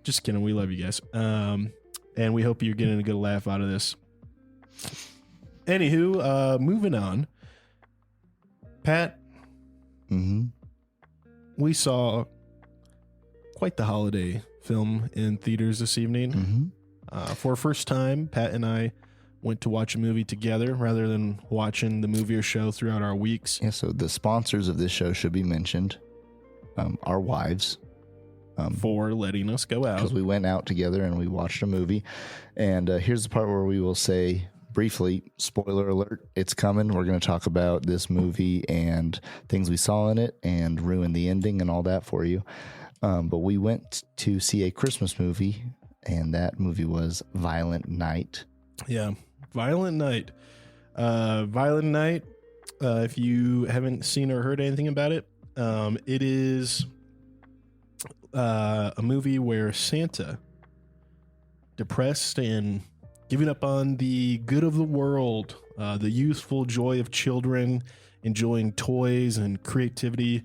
Just kidding. We love you guys. And we hope you're getting a good laugh out of this. Anywho, moving on. Pat, we saw quite the holiday film in theaters this evening. For first time, Pat and I went to watch a movie together rather than watching the movie or show throughout our weeks. Yeah, so the sponsors of this show should be mentioned. Our wives. For letting us go out. Because we went out together and we watched a movie. And here's the part where we will say briefly, spoiler alert, it's coming. We're going to talk about this movie and things we saw in it and ruin the ending and all that for you. But we went to see a Christmas movie, and that movie was Violent Night. Yeah, Violent Night. Violent Night, if you haven't seen or heard anything about it, it is a movie where Santa, depressed and giving up on the good of the world, the youthful joy of children, enjoying toys and creativity,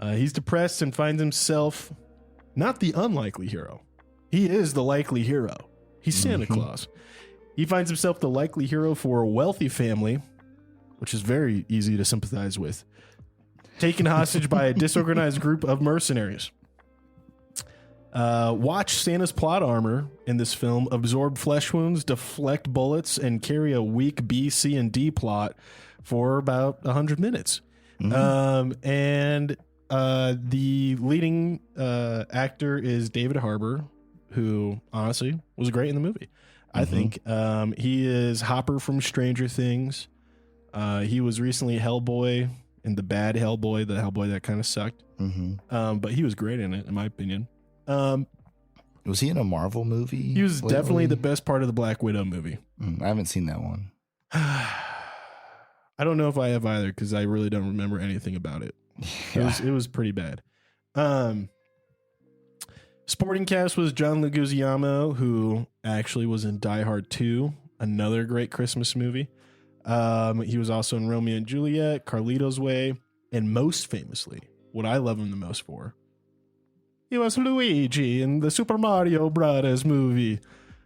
he's depressed and finds himself not the unlikely hero. He is the likely hero. He's Santa Claus. He finds himself the likely hero for a wealthy family, which is very easy to sympathize with, taken hostage by a disorganized group of mercenaries. Watch Santa's plot armor in this film absorb flesh wounds, deflect bullets, and carry a weak B, C, and D plot for about 100 minutes. And the leading actor is David Harbour, who honestly was great in the movie. I think he is Hopper from Stranger Things. He was recently Hellboy in the bad Hellboy, the Hellboy that kind of sucked. But he was great in it, in my opinion. Was he in a Marvel movie? He was lately? definitely the best part of the Black Widow movie. I haven't seen that one. I don't know if I have either because I really don't remember anything about it. Yeah. It was pretty bad. Sporting cast was John Leguizamo, who actually was in Die Hard 2, another great Christmas movie. He was also in Romeo and Juliet, Carlito's Way, and most famously, what I love him the most for, he was Luigi in the Super Mario Brothers movie.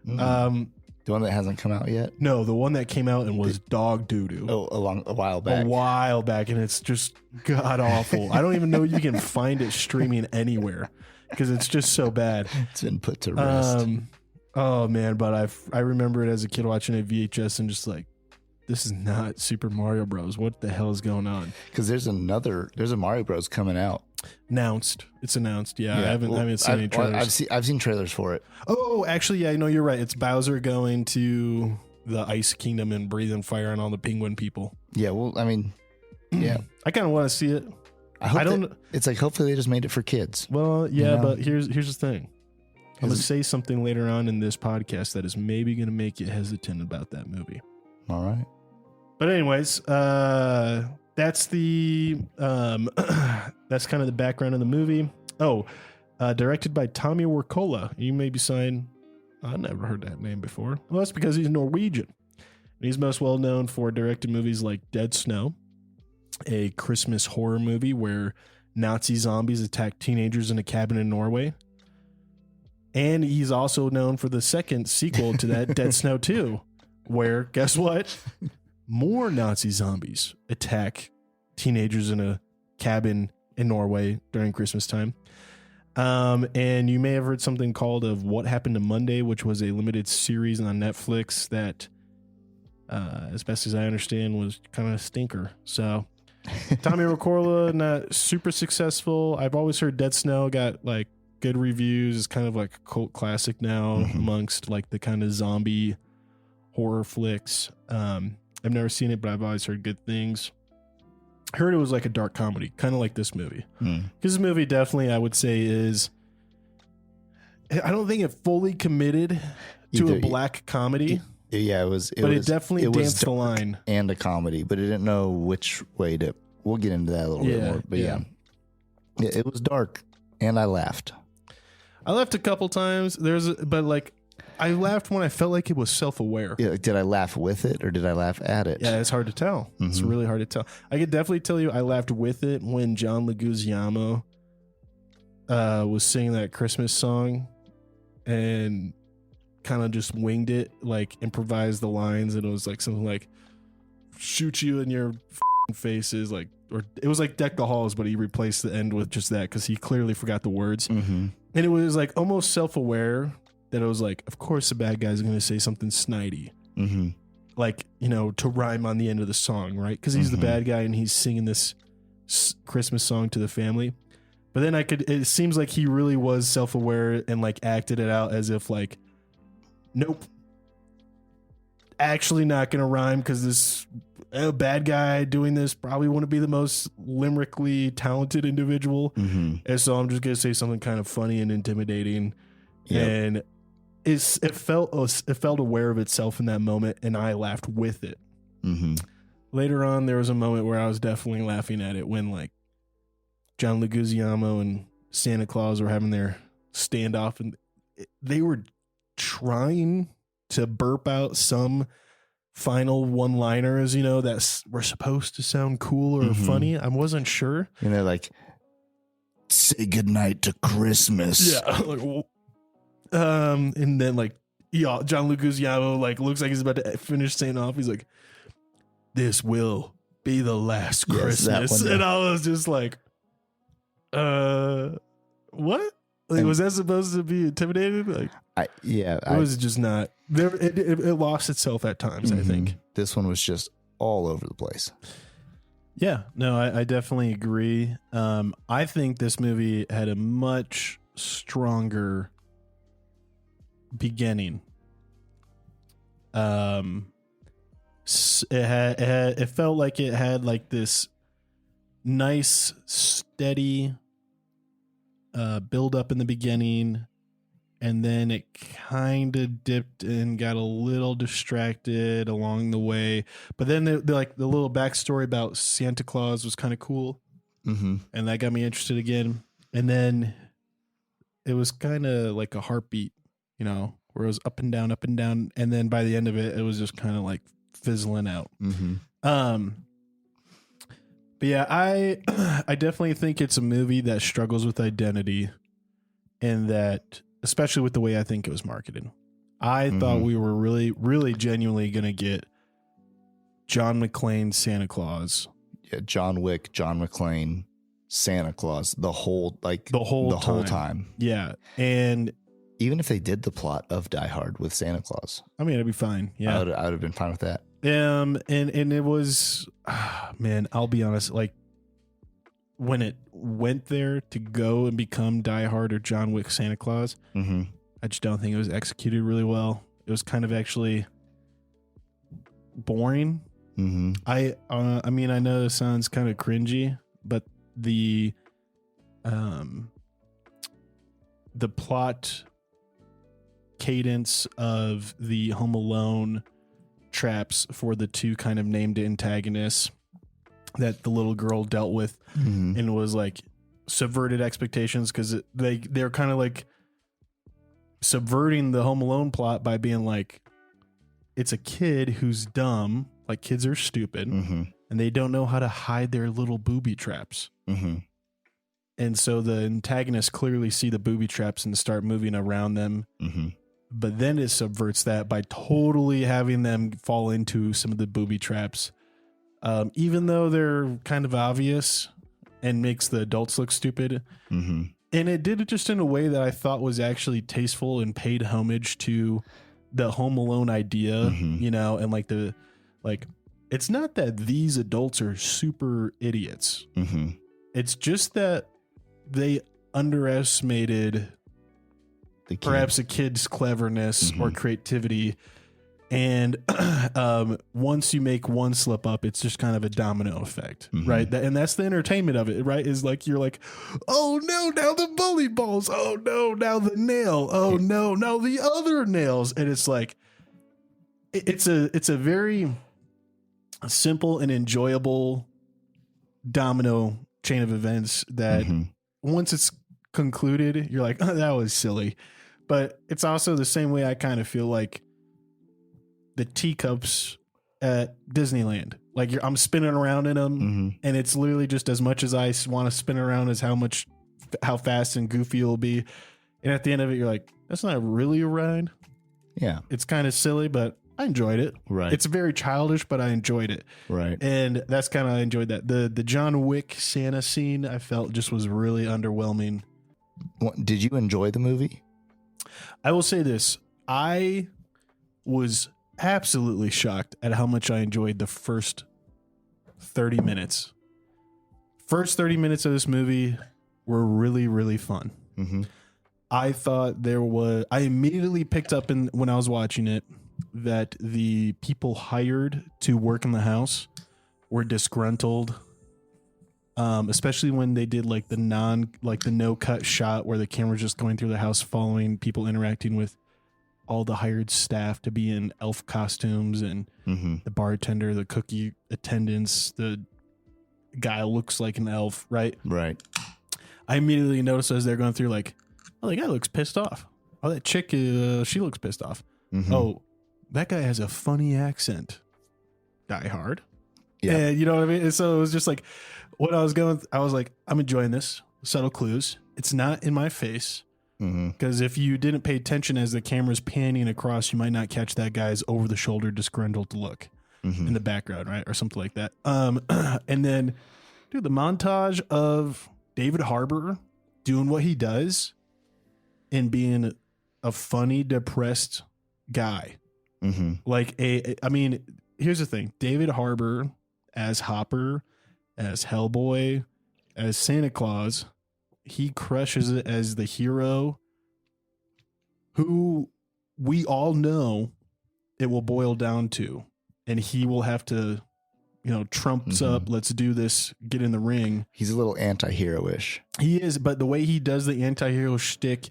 The one that hasn't come out yet? No, the one that came out and was dog doo-doo. Oh, a while back. A while back, and it's just god awful. I don't even know you can find it streaming anywhere because it's just so bad. It's been put to rest. Oh man, but I remember it as a kid watching a VHS and just like, this is not Super Mario Bros. What the hell is going on? Because there's a Mario Bros coming out. It's announced. Yeah, I haven't seen any trailers. I've seen trailers for it. Oh, actually, yeah, I know you're right. It's Bowser going to the Ice Kingdom and breathing fire on all the penguin people. Yeah, well, I mean, yeah. I kind of want to see it. It's like, hopefully they just made it for kids. Well, yeah, you know? but here's the thing. I'm going to say something later on in this podcast that is maybe going to make you hesitant about that movie. All right. But anyways, that's the that's kind of the background of the movie. Oh, directed by Tommy Wirkola. You may be saying, I never heard that name before. Well, that's because he's Norwegian. And he's most well known for directing movies like Dead Snow, a Christmas horror movie where Nazi zombies attack teenagers in a cabin in Norway. And he's also known for the second sequel to that, Dead Snow 2, where, guess what? More Nazi zombies attack teenagers in a cabin in Norway during Christmas time. And you may have heard something called of What Happened to Monday, which was a limited series on Netflix that, as best as I understand, was kind of a stinker. So Tommy Wirkola, not super successful. I've always heard Dead Snow got like good reviews. It's kind of like a cult classic now amongst like the kind of zombie horror flicks. I've never seen it, but I've always heard good things. I heard it was like a dark comedy, kind of like this movie. Because this movie definitely, I would say, is... I don't think it fully committed to a black comedy. Yeah, it was. It definitely danced the line. And a comedy, but it didn't know which way to... We'll get into that a little bit more. But yeah, it was dark, and I laughed. I laughed a couple times. But like... I laughed when I felt like it was self-aware. Yeah, did I laugh with it or did I laugh at it? Yeah, it's hard to tell. It's really hard to tell. I could definitely tell you I laughed with it when John Leguizamo was singing that Christmas song and kind of just winged it, like improvised the lines, and it was like something like "shoot you in your faces," like, or it was like "deck the halls," but he replaced the end with just that because he clearly forgot the words, and it was like almost self-aware. That it was like, of course, the bad guy's going to say something snidey, like, you know, to rhyme on the end of the song, right? Because he's the bad guy and he's singing this Christmas song to the family. But then it seems like he really was self-aware and like acted it out as if like, nope, actually not going to rhyme because this bad guy doing this probably wouldn't be the most lyrically talented individual. And so I'm just going to say something kind of funny and intimidating. And it felt aware of itself in that moment, and I laughed with it. Later on, there was a moment where I was definitely laughing at it when like John Leguizamo and Santa Claus were having their standoff, and they were trying to burp out some final one-liners, you know, that were supposed to sound cool or funny. I wasn't sure. And they're like, "Say goodnight to Christmas." Yeah, like. And then like John Leguizamo like looks like he's about to finish saying off. He's like, "This will be the last Christmas," and I was just like, "What? Like, was that supposed to be intimidating?" Like, it was just not there. It lost itself at times. I think this one was just all over the place. Yeah, no, I definitely agree. I think this movie had a much stronger Yes, it felt like it had like this nice, steady build up in the beginning, and then it kind of dipped and got a little distracted along the way. But then the little backstory about Santa Claus was kind of cool, and that got me interested again. And then it was kind of like a heartbeat, you know, where it was up and down, and then by the end of it, it was just kind of like fizzling out. But yeah, I definitely think it's a movie that struggles with identity, and that, especially with the way I think it was marketed. I thought we were really, really genuinely going to get John McClane's Santa Claus. Yeah, John Wick, John McClane, Santa Claus, the whole time. Yeah. And even if they did the plot of Die Hard with Santa Claus, I mean, it'd be fine. Yeah. I would have been fine with that. And it was, man, I'll be honest, like when it went there to go and become Die Hard or John Wick Santa Claus, I just don't think it was executed really well. It was kind of actually boring. I mean, I know this sounds kind of cringy, but the plot cadence of the Home Alone traps for the two kind of named antagonists that the little girl dealt with, and was like subverted expectations, because they're kind of like subverting the Home Alone plot by being like, it's a kid who's dumb, like kids are stupid, and they don't know how to hide their little booby traps. And so the antagonists clearly see the booby traps and start moving around them. But then it subverts that by totally having them fall into some of the booby traps, even though they're kind of obvious, and makes the adults look stupid. And it did it just in a way that I thought was actually tasteful and paid homage to the Home Alone idea, you know, and it's not that these adults are super idiots. It's just that they underestimated perhaps a kid's cleverness or creativity. And once you make one slip up, it's just kind of a domino effect, right? And that's the entertainment of it, right? Is like, you're like, oh no, now the bully balls. Oh no, now the nail. Oh no, now the other nails. And it's like, it's a very simple and enjoyable domino chain of events that once it's concluded, you're like, oh, that was silly. But it's also the same way I kind of feel like the teacups at Disneyland. Like I'm spinning around in them, and it's literally just as much as I want to spin around as how fast and goofy it'll be. And at the end of it, you're like, that's not really a ride. Yeah. It's kind of silly, but I enjoyed it. Right. It's very childish, but I enjoyed it. Right. And that's kind of, I enjoyed that. The John Wick Santa scene, I felt just was really underwhelming. Did you enjoy the movie? I will say this. I was absolutely shocked at how much I enjoyed the first 30 minutes. First 30 minutes of this movie were really, really fun. I thought I immediately picked up when I was watching it that the people hired to work in the house were disgruntled. Especially when they did like the no cut shot where the camera's just going through the house, following people interacting with all the hired staff to be in elf costumes, and the bartender, the cookie attendants, the guy looks like an elf, right? Right. I immediately noticed as they're going through, like, oh, the guy looks pissed off. Oh, that chick, she looks pissed off. Oh, that guy has a funny accent. Die Hard. Yeah. And you know what I mean? And so it was just like, I was like, I'm enjoying this. Subtle clues. It's not in my face. Because if you didn't pay attention as the camera's panning across, you might not catch that guy's over the shoulder disgruntled look in the background, right? Or something like that. And then, dude, the montage of David Harbour doing what he does and being a funny, depressed guy. Like I mean, here's the thing. David Harbour as Hopper, as Hellboy, as Santa Claus, he crushes it as the hero who we all know it will boil down to and he will have to, trumps up, let's do this, get in the ring. He's a little anti-hero-ish. He is, but the way he does the anti-hero shtick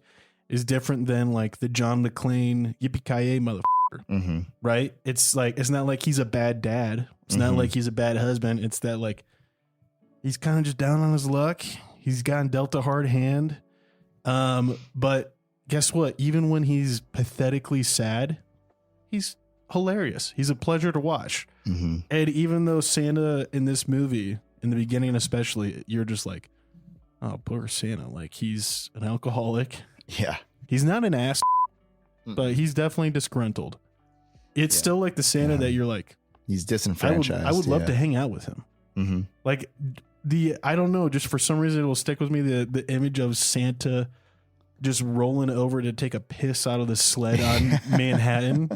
is different than like the John McClane yippee-ki-yay motherfucker, right? It's like, it's not like he's a bad dad. It's not like he's a bad husband. It's that like, he's kind of just down on his luck. He's gotten dealt a hard hand. But guess what? Even when he's pathetically sad, he's hilarious. He's a pleasure to watch. And even though Santa in this movie, in the beginning especially, you're just like, oh, poor Santa. Like, he's an alcoholic. Yeah. He's not an ass, but he's definitely disgruntled. It's still like the Santa that you're like, he's disenfranchised. I would love to hang out with him. Like, I don't know, just for some reason it will stick with me, the image of Santa just rolling over to take a piss out of the sled on Manhattan.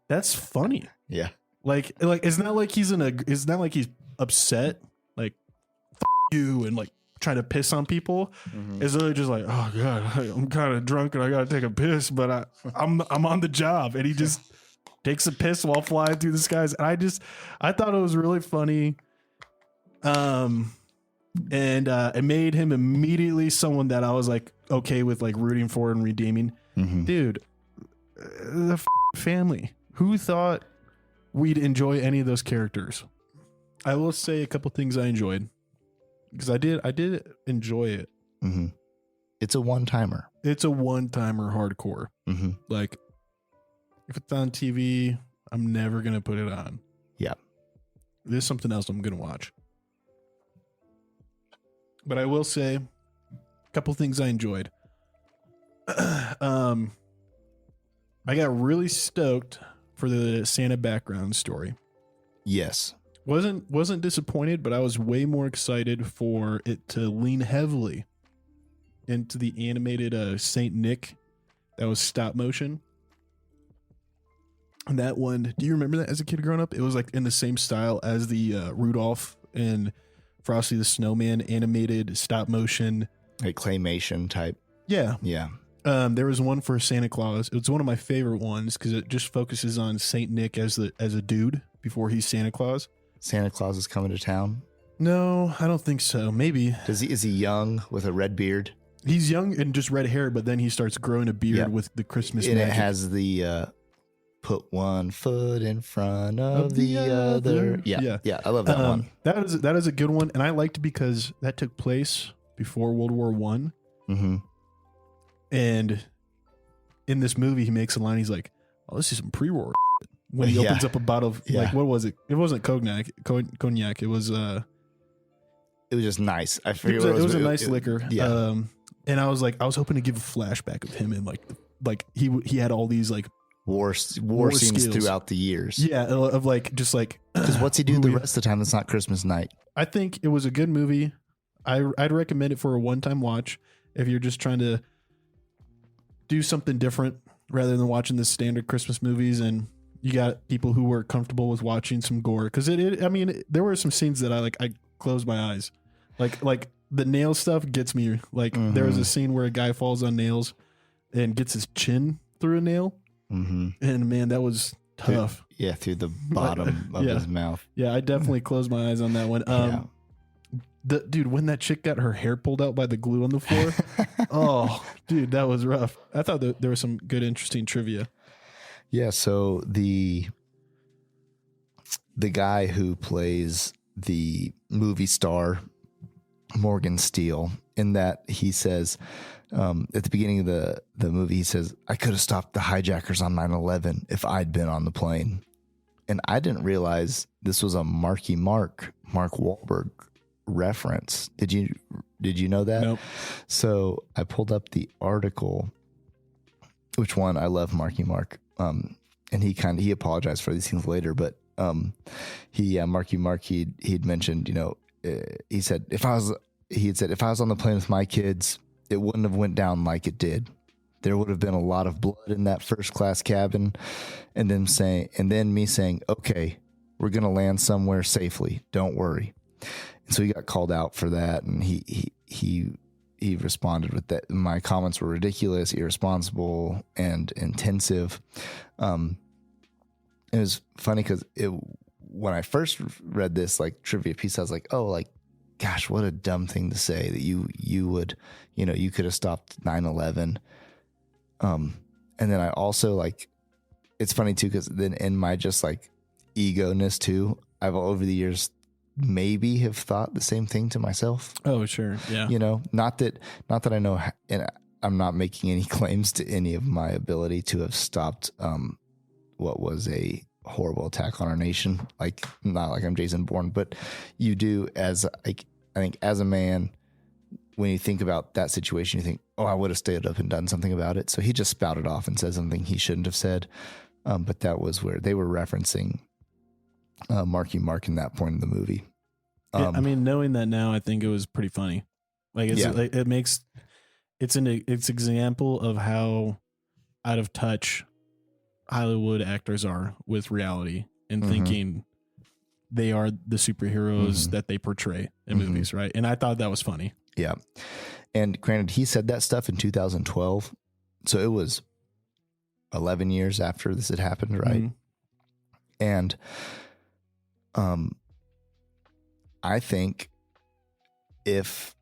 That's funny. Yeah. Like it's not like he's upset, like you, and like trying to piss on people. It's really just like, oh god, I'm kind of drunk and I gotta take a piss, but I'm on the job, and he just takes a piss while flying through the skies. And I thought it was really funny. And it made him immediately someone that I was like okay with, like rooting for and redeeming. Dude, the family. Who thought we'd enjoy any of those characters? I will say a couple things I enjoyed, because I did enjoy it. It's a one-timer. It's a one-timer hardcore. Like, if it's on TV, I'm never gonna put it on. Yeah. There's something else I'm gonna watch. But I will say a couple things I enjoyed. I got really stoked for the Santa background story. Yes. Wasn't disappointed, but I was way more excited for it to lean heavily into the animated Saint Nick that was stop motion. And that one, do you remember that as a kid growing up? It was like in the same style as the Rudolph and Frosty the Snowman animated stop motion, like claymation type. Yeah. There was one for Santa Claus. It was one of my favorite ones because it just focuses on Saint Nick as a dude before he's Santa Claus. Santa Claus is coming to town. No, I don't think so. Maybe. Is he young with a red beard? He's young and just red hair, but then he starts growing a beard with the Christmas and magic. It has the put one foot in front of the other. Yeah. I love that one. That is a good one, and I liked it because that took place before World War I. And in this movie, he makes a line. He's like, "Oh, this is some pre-war." When he opens up a bottle of like, what was it? It wasn't cognac. It was. It was just nice. I figured it was a nice liquor. Yeah. And I was hoping to give a flashback of him and like he had all these like war scenes skills throughout the years. Yeah, of like just like because what's he do the rest of the time that's not Christmas night? I think it was a good movie. I'd recommend it for a one-time watch if you're just trying to do something different rather than watching the standard Christmas movies, and you got people who were comfortable with watching some gore, because there were some scenes that I closed my eyes, like the nail stuff gets me. Like there was a scene where a guy falls on nails and gets his chin through a nail, and man, that was tough. Through the bottom of his mouth. Yeah, I definitely closed my eyes on that one. Dude, when that chick got her hair pulled out by the glue on the floor, oh, dude, that was rough. I thought that there was some good, interesting trivia. Yeah, so the guy who plays the movie star Morgan Steele, in that he says at the beginning of the movie, he says, "I could have stopped the hijackers on 9/11 if I'd been on the plane." And I didn't realize this was a Mark Wahlberg reference. Did you know that? Nope. So I pulled up the article, which one I love Marky Mark. And he apologized for these things later, but Marky Mark he'd mentioned, he said if I was on the plane with my kids, it wouldn't have went down like it did. There would have been a lot of blood in that first class cabin, and then me saying, "Okay, we're gonna land somewhere safely. Don't worry." And so he got called out for that, and he responded with that my comments were ridiculous, irresponsible, and intensive. it was funny because when I first read this like trivia piece, I was like, oh, like, gosh, what a dumb thing to say that you would, you could have stopped 9/11. And then I also like, it's funny too, because then in my just like ego-ness too, I've over the years maybe have thought the same thing to myself. Oh, sure. Yeah. Not that I know, and I'm not making any claims to any of my ability to have stopped what was a horrible attack on our nation. Like, not like I'm Jason Bourne, but you do, as like, I think as a man, when you think about that situation, you think, oh, I would have stayed up and done something about it. So he just spouted off and said something he shouldn't have said. But that was where they were referencing Marky Mark in that point in the movie. I mean, knowing that now, I think it was pretty funny. Like, it's an example of how out of touch Hollywood actors are with reality and thinking they are the superheroes that they portray in movies, right? And I thought that was funny. Yeah. And granted, he said that stuff in 2012. So it was 11 years after this had happened, right? And I think if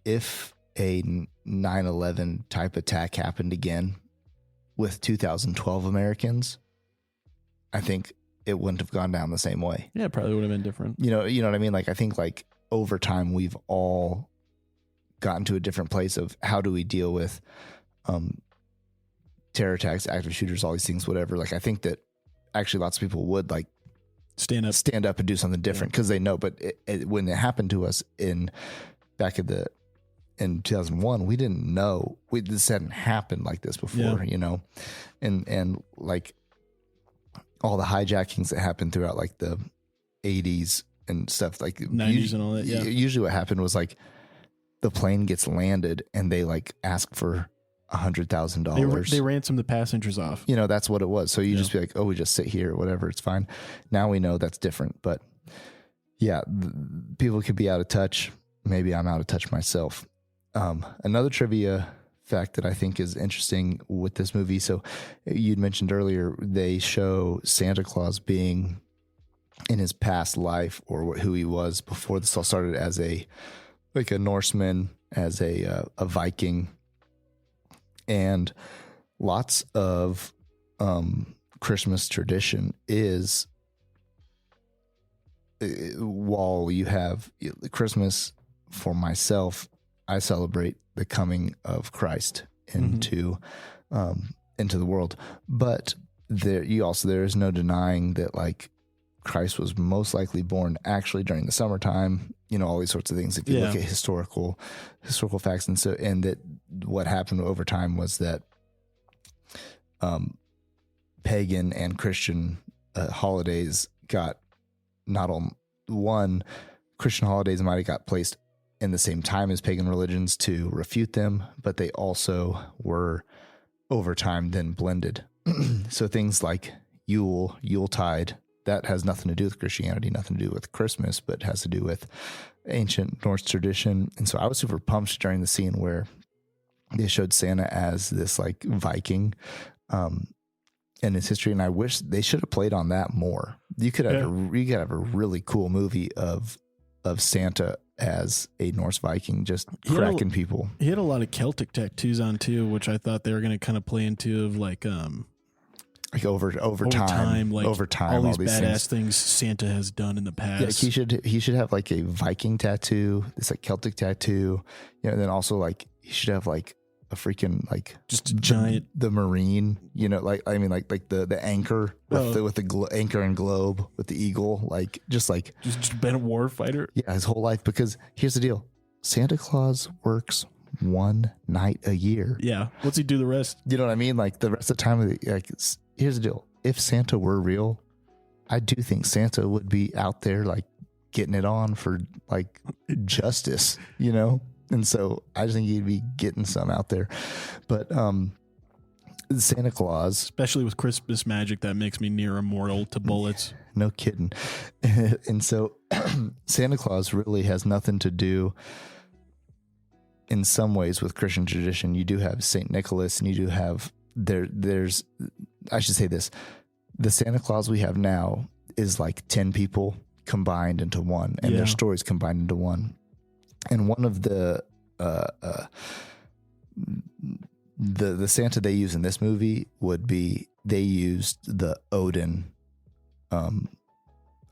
a 9/11 type attack happened again with 2012 Americans, I think it wouldn't have gone down the same way. Yeah, it probably would have been different. You know what I mean? Like, I think like over time we've all gotten to a different place of how do we deal with terror attacks, active shooters, all these things, whatever. Like, I think that actually lots of people would like stand up and do something different because they know. But when it happened to us in 2001, we didn't know this hadn't happened like this before, and like all the hijackings that happened throughout like the 80s and stuff, like 90s and all that. Yeah. Usually what happened was like the plane gets landed and they like ask for $100,000. They ransom the passengers off. That's what it was. So you just be like, oh, we just sit here or whatever. It's fine. Now we know that's different. But yeah, people could be out of touch. Maybe I'm out of touch myself. Another trivia fact that I think is interesting with this movie. So you'd mentioned earlier, they show Santa Claus being in his past life or who he was before this all started as a Norseman, as a Viking, and lots of Christmas tradition is while you have Christmas for myself, I celebrate the coming of Christ into the world. But there is no denying that like Christ was most likely born actually during the summertime, all these sorts of things. If you look at historical facts, and that what happened over time was that pagan and Christian holidays got not on one. Christian holidays might have got placed in the same time as pagan religions to refute them, but they also were over time then blended. So things like Yuletide, that has nothing to do with Christianity, nothing to do with Christmas, but has to do with ancient Norse tradition. And so I was super pumped during the scene where they showed Santa as this like Viking in his history. And I wish they should have played on that more. You could have a really cool movie of Santa as a Norse Viking, just cracking people. He had a lot of Celtic tattoos on too, which I thought they were going to kind of play into of like over time, like over time, all these badass things Santa has done in the past. Yeah, he should have like a Viking tattoo, this like Celtic tattoo, and then also like he should have like a freaking like just a giant the Marine, like the anchor with the anchor and globe with the eagle, just been a war fighter. Yeah, his whole life. Because here's the deal: Santa Claus works one night a year. Yeah, what's he do the rest? You know what I mean? Like the rest of the time, here's the deal: if Santa were real, I do think Santa would be out there like getting it on for like justice, And so I just think he'd be getting some out there. But Santa Claus, especially with Christmas magic, that makes me near immortal to bullets. No kidding. And so Santa Claus really has nothing to do in some ways with Christian tradition. You do have St. Nicholas, and you do have there's I should say this. The Santa Claus we have now is like 10 people combined into one, and their stories combined into one. And one of the Santa they use in this movie would be, they used the Odin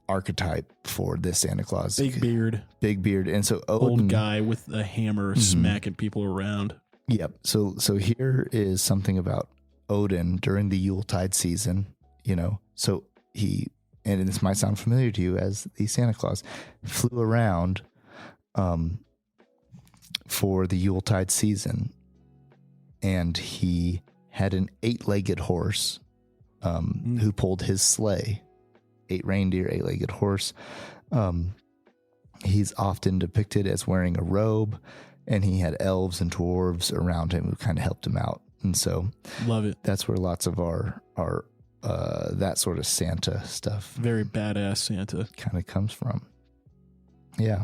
archetype for this Santa Claus. Big beard. And so Odin, old guy with a hammer smacking people around. Yep. So here is something about Odin during the Yuletide season, so and this might sound familiar to you as the Santa Claus, flew around for the Yuletide season, and he had an 8-legged horse who pulled his sleigh. 8 reindeer, 8-legged horse. He's often depicted as wearing a robe, and he had elves and dwarves around him who kind of helped him out. And so love it. That's where lots of our that sort of Santa stuff, very badass Santa, kind of comes from. Yeah.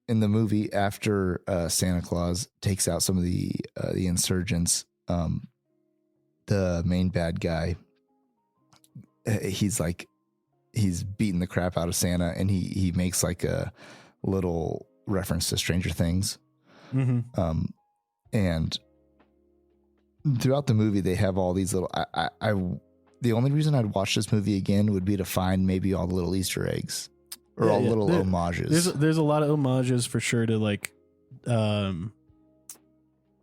In the movie, after Santa Claus takes out some of the insurgents, the main bad guy, he's beating the crap out of Santa, and he makes like a little reference to Stranger Things. Mm-hmm. And throughout the movie, they have all these little. The only reason I'd watch this movie again would be to find maybe all the little Easter eggs. Or all little homages. There's a lot of homages for sure to like, a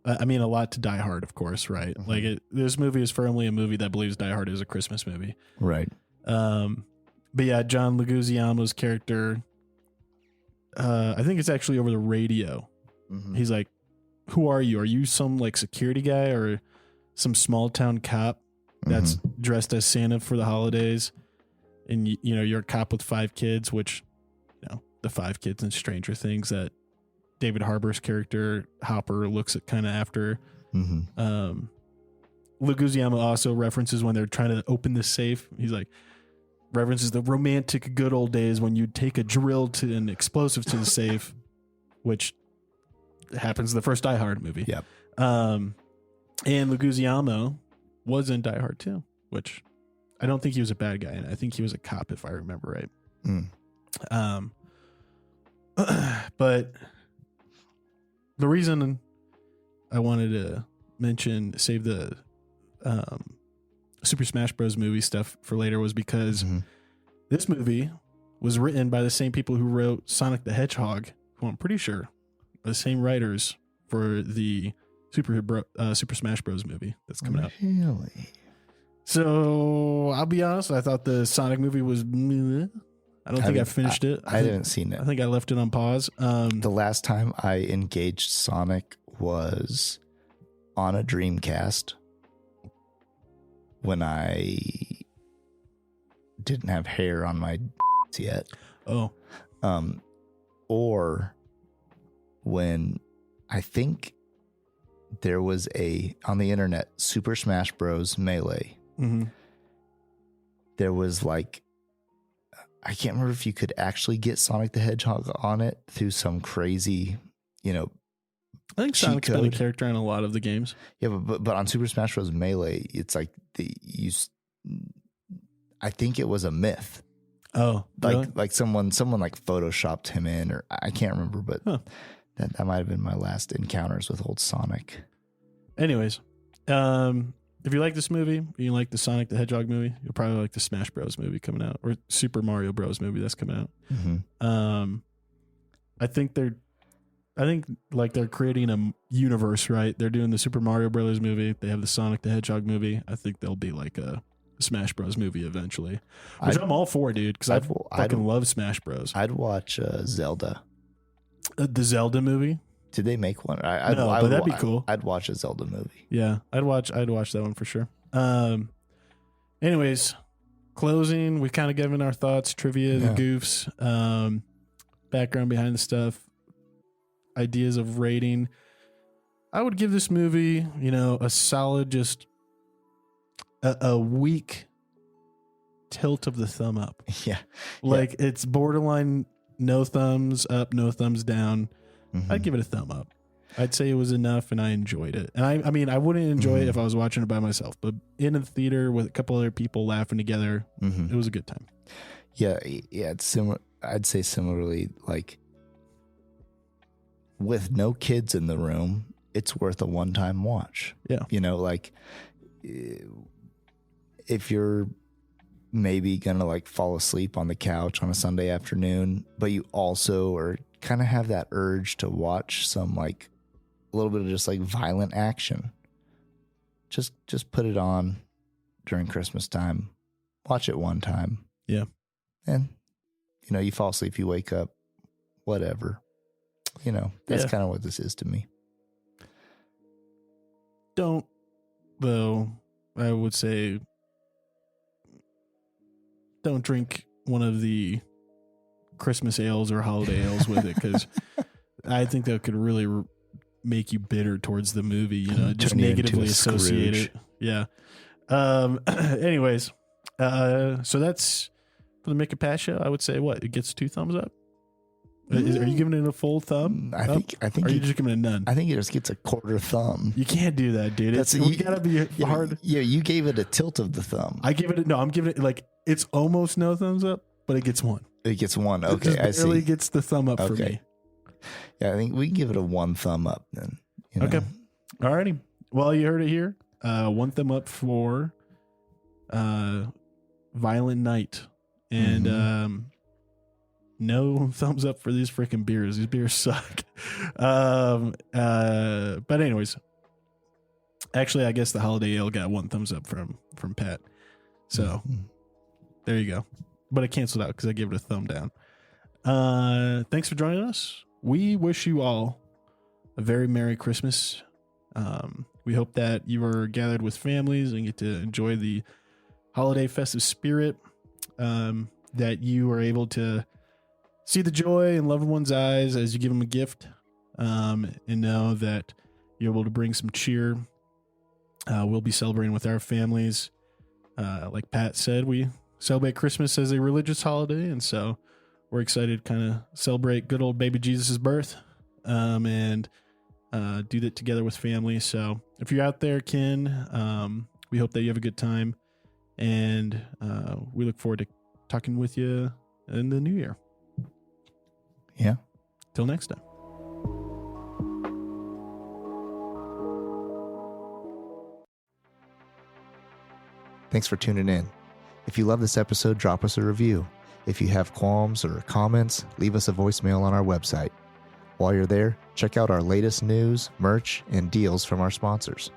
lot to Die Hard, of course, right? Mm-hmm. Like this movie is firmly a movie that believes Die Hard is a Christmas movie, right? But yeah, John Leguizamo's character, I think it's actually over the radio. Mm-hmm. He's like, "Who are you? Are you some like security guy or some small town cop that's dressed as Santa for the holidays?" And you're a cop with 5 kids, which, the 5 kids in Stranger Things that David Harbour's character Hopper looks at kind of after. Mm-hmm. Leguizamo also references when they're trying to open the safe. He's like, references the romantic good old days when you'd take a drill to an explosive to the safe, which happens in the first Die Hard movie. Yep. And Leguizamo was in Die Hard 2, which I don't think he was a bad guy, and I think he was a cop if I remember right. But the reason I wanted to save the Super Smash Bros. Movie stuff for later was because this movie was written by the same people who wrote Sonic the Hedgehog, who I'm pretty sure are the same writers for the Super Smash Bros. Movie that's coming out. Really? So I'll be honest, I thought the Sonic movie was meh. I don't think I finished it. I haven't seen it. I think I left it on pause. The last time I engaged Sonic was on a Dreamcast when I didn't have hair on my yet. Oh. Or when I think there was on the internet, Super Smash Bros. Melee. Mm-hmm. There was like, I can't remember if you could actually get Sonic the Hedgehog on it through some crazy, I think Sonic's been a character in a lot of the games. Yeah, but on Super Smash Bros. Melee, it's like I think it was a myth. Oh, really? like someone like photoshopped him in, or I can't remember, but that might have been my last encounters with old Sonic. Anyways, if you like this movie, you like the Sonic the Hedgehog movie, you'll probably like the Smash Bros. Movie coming out, or Super Mario Bros. Movie that's coming out. Mm-hmm. I think they're creating a universe, right? They're doing the Super Mario Brothers movie. They have the Sonic the Hedgehog movie. I think there'll be like a Smash Bros. Movie eventually, which I'm all for, dude, because I fucking love Smash Bros. I'd watch Zelda. The Zelda movie. Did they make one? But that'd be cool. I'd watch a Zelda movie. Yeah, I'd watch that one for sure. Anyways, closing. We've kind of given our thoughts, trivia, the goofs, background behind the stuff, ideas of rating. I would give this movie, a solid, just a weak tilt of the thumb up. Yeah, it's borderline no thumbs up, no thumbs down. Mm-hmm. I'd give it a thumb up. I'd say it was enough, and I enjoyed it. And I mean, I wouldn't enjoy it if I was watching it by myself, but in a theater with a couple other people laughing together, it was a good time. Yeah, it's similar. I'd say similarly, like with no kids in the room, it's worth a one-time watch. Yeah. You know, like if you're maybe going to like fall asleep on the couch on a Sunday afternoon, but you also are kind of have that urge to watch some like a little bit of just like violent action. Just put it on during Christmas time. Watch it one time. Yeah. And, you know, you fall asleep, you wake up, whatever. You know, that's kind of what this is to me. Don't, though, I would say, don't drink one of the Christmas ales or holiday ales with it, because I think that could really make you bitter towards the movie, you know, just negatively associate it. Yeah. Anyways, so that's for the Mick Pat show. I would say what? It gets 2 thumbs up? Are you giving it a full thumb? I think. Or are you just giving it none? I think it just gets a quarter thumb. You can't do that, dude. You gotta be hard. Yeah, you gave it a tilt of the thumb. I'm giving it like it's almost no thumbs up, but it gets 1. It gets 1. Okay, it just barely gets the thumb up for me. Yeah, I think we can give it a 1 thumb up then. You know? Okay. Alrighty. Well, you heard it here. 1 thumb up for Violent Night. And no thumbs up for these freaking beers. These beers suck. But anyways, actually, I guess the holiday ale got 1 thumbs up from Pat. So there you go. But I canceled out because I gave it a thumb down. Thanks for joining us. We wish you all a very Merry Christmas. We hope that you are gathered with families and get to enjoy the holiday festive spirit. That you are able to see the joy in loved ones' eyes as you give them a gift, and know that you're able to bring some cheer. We'll be celebrating with our families. Like Pat said, we celebrate Christmas as a religious holiday, and so we're excited to kind of celebrate good old baby Jesus' birth, and do that together with family. So if you're out there, Ken, we hope that you have a good time, and we look forward to talking with you in the new year. Yeah. Till next time. Thanks for tuning in. If you love this episode, drop us a review. If you have qualms or comments, leave us a voicemail on our website. While you're there, check out our latest news, merch, and deals from our sponsors.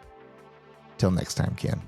Till next time, Ken.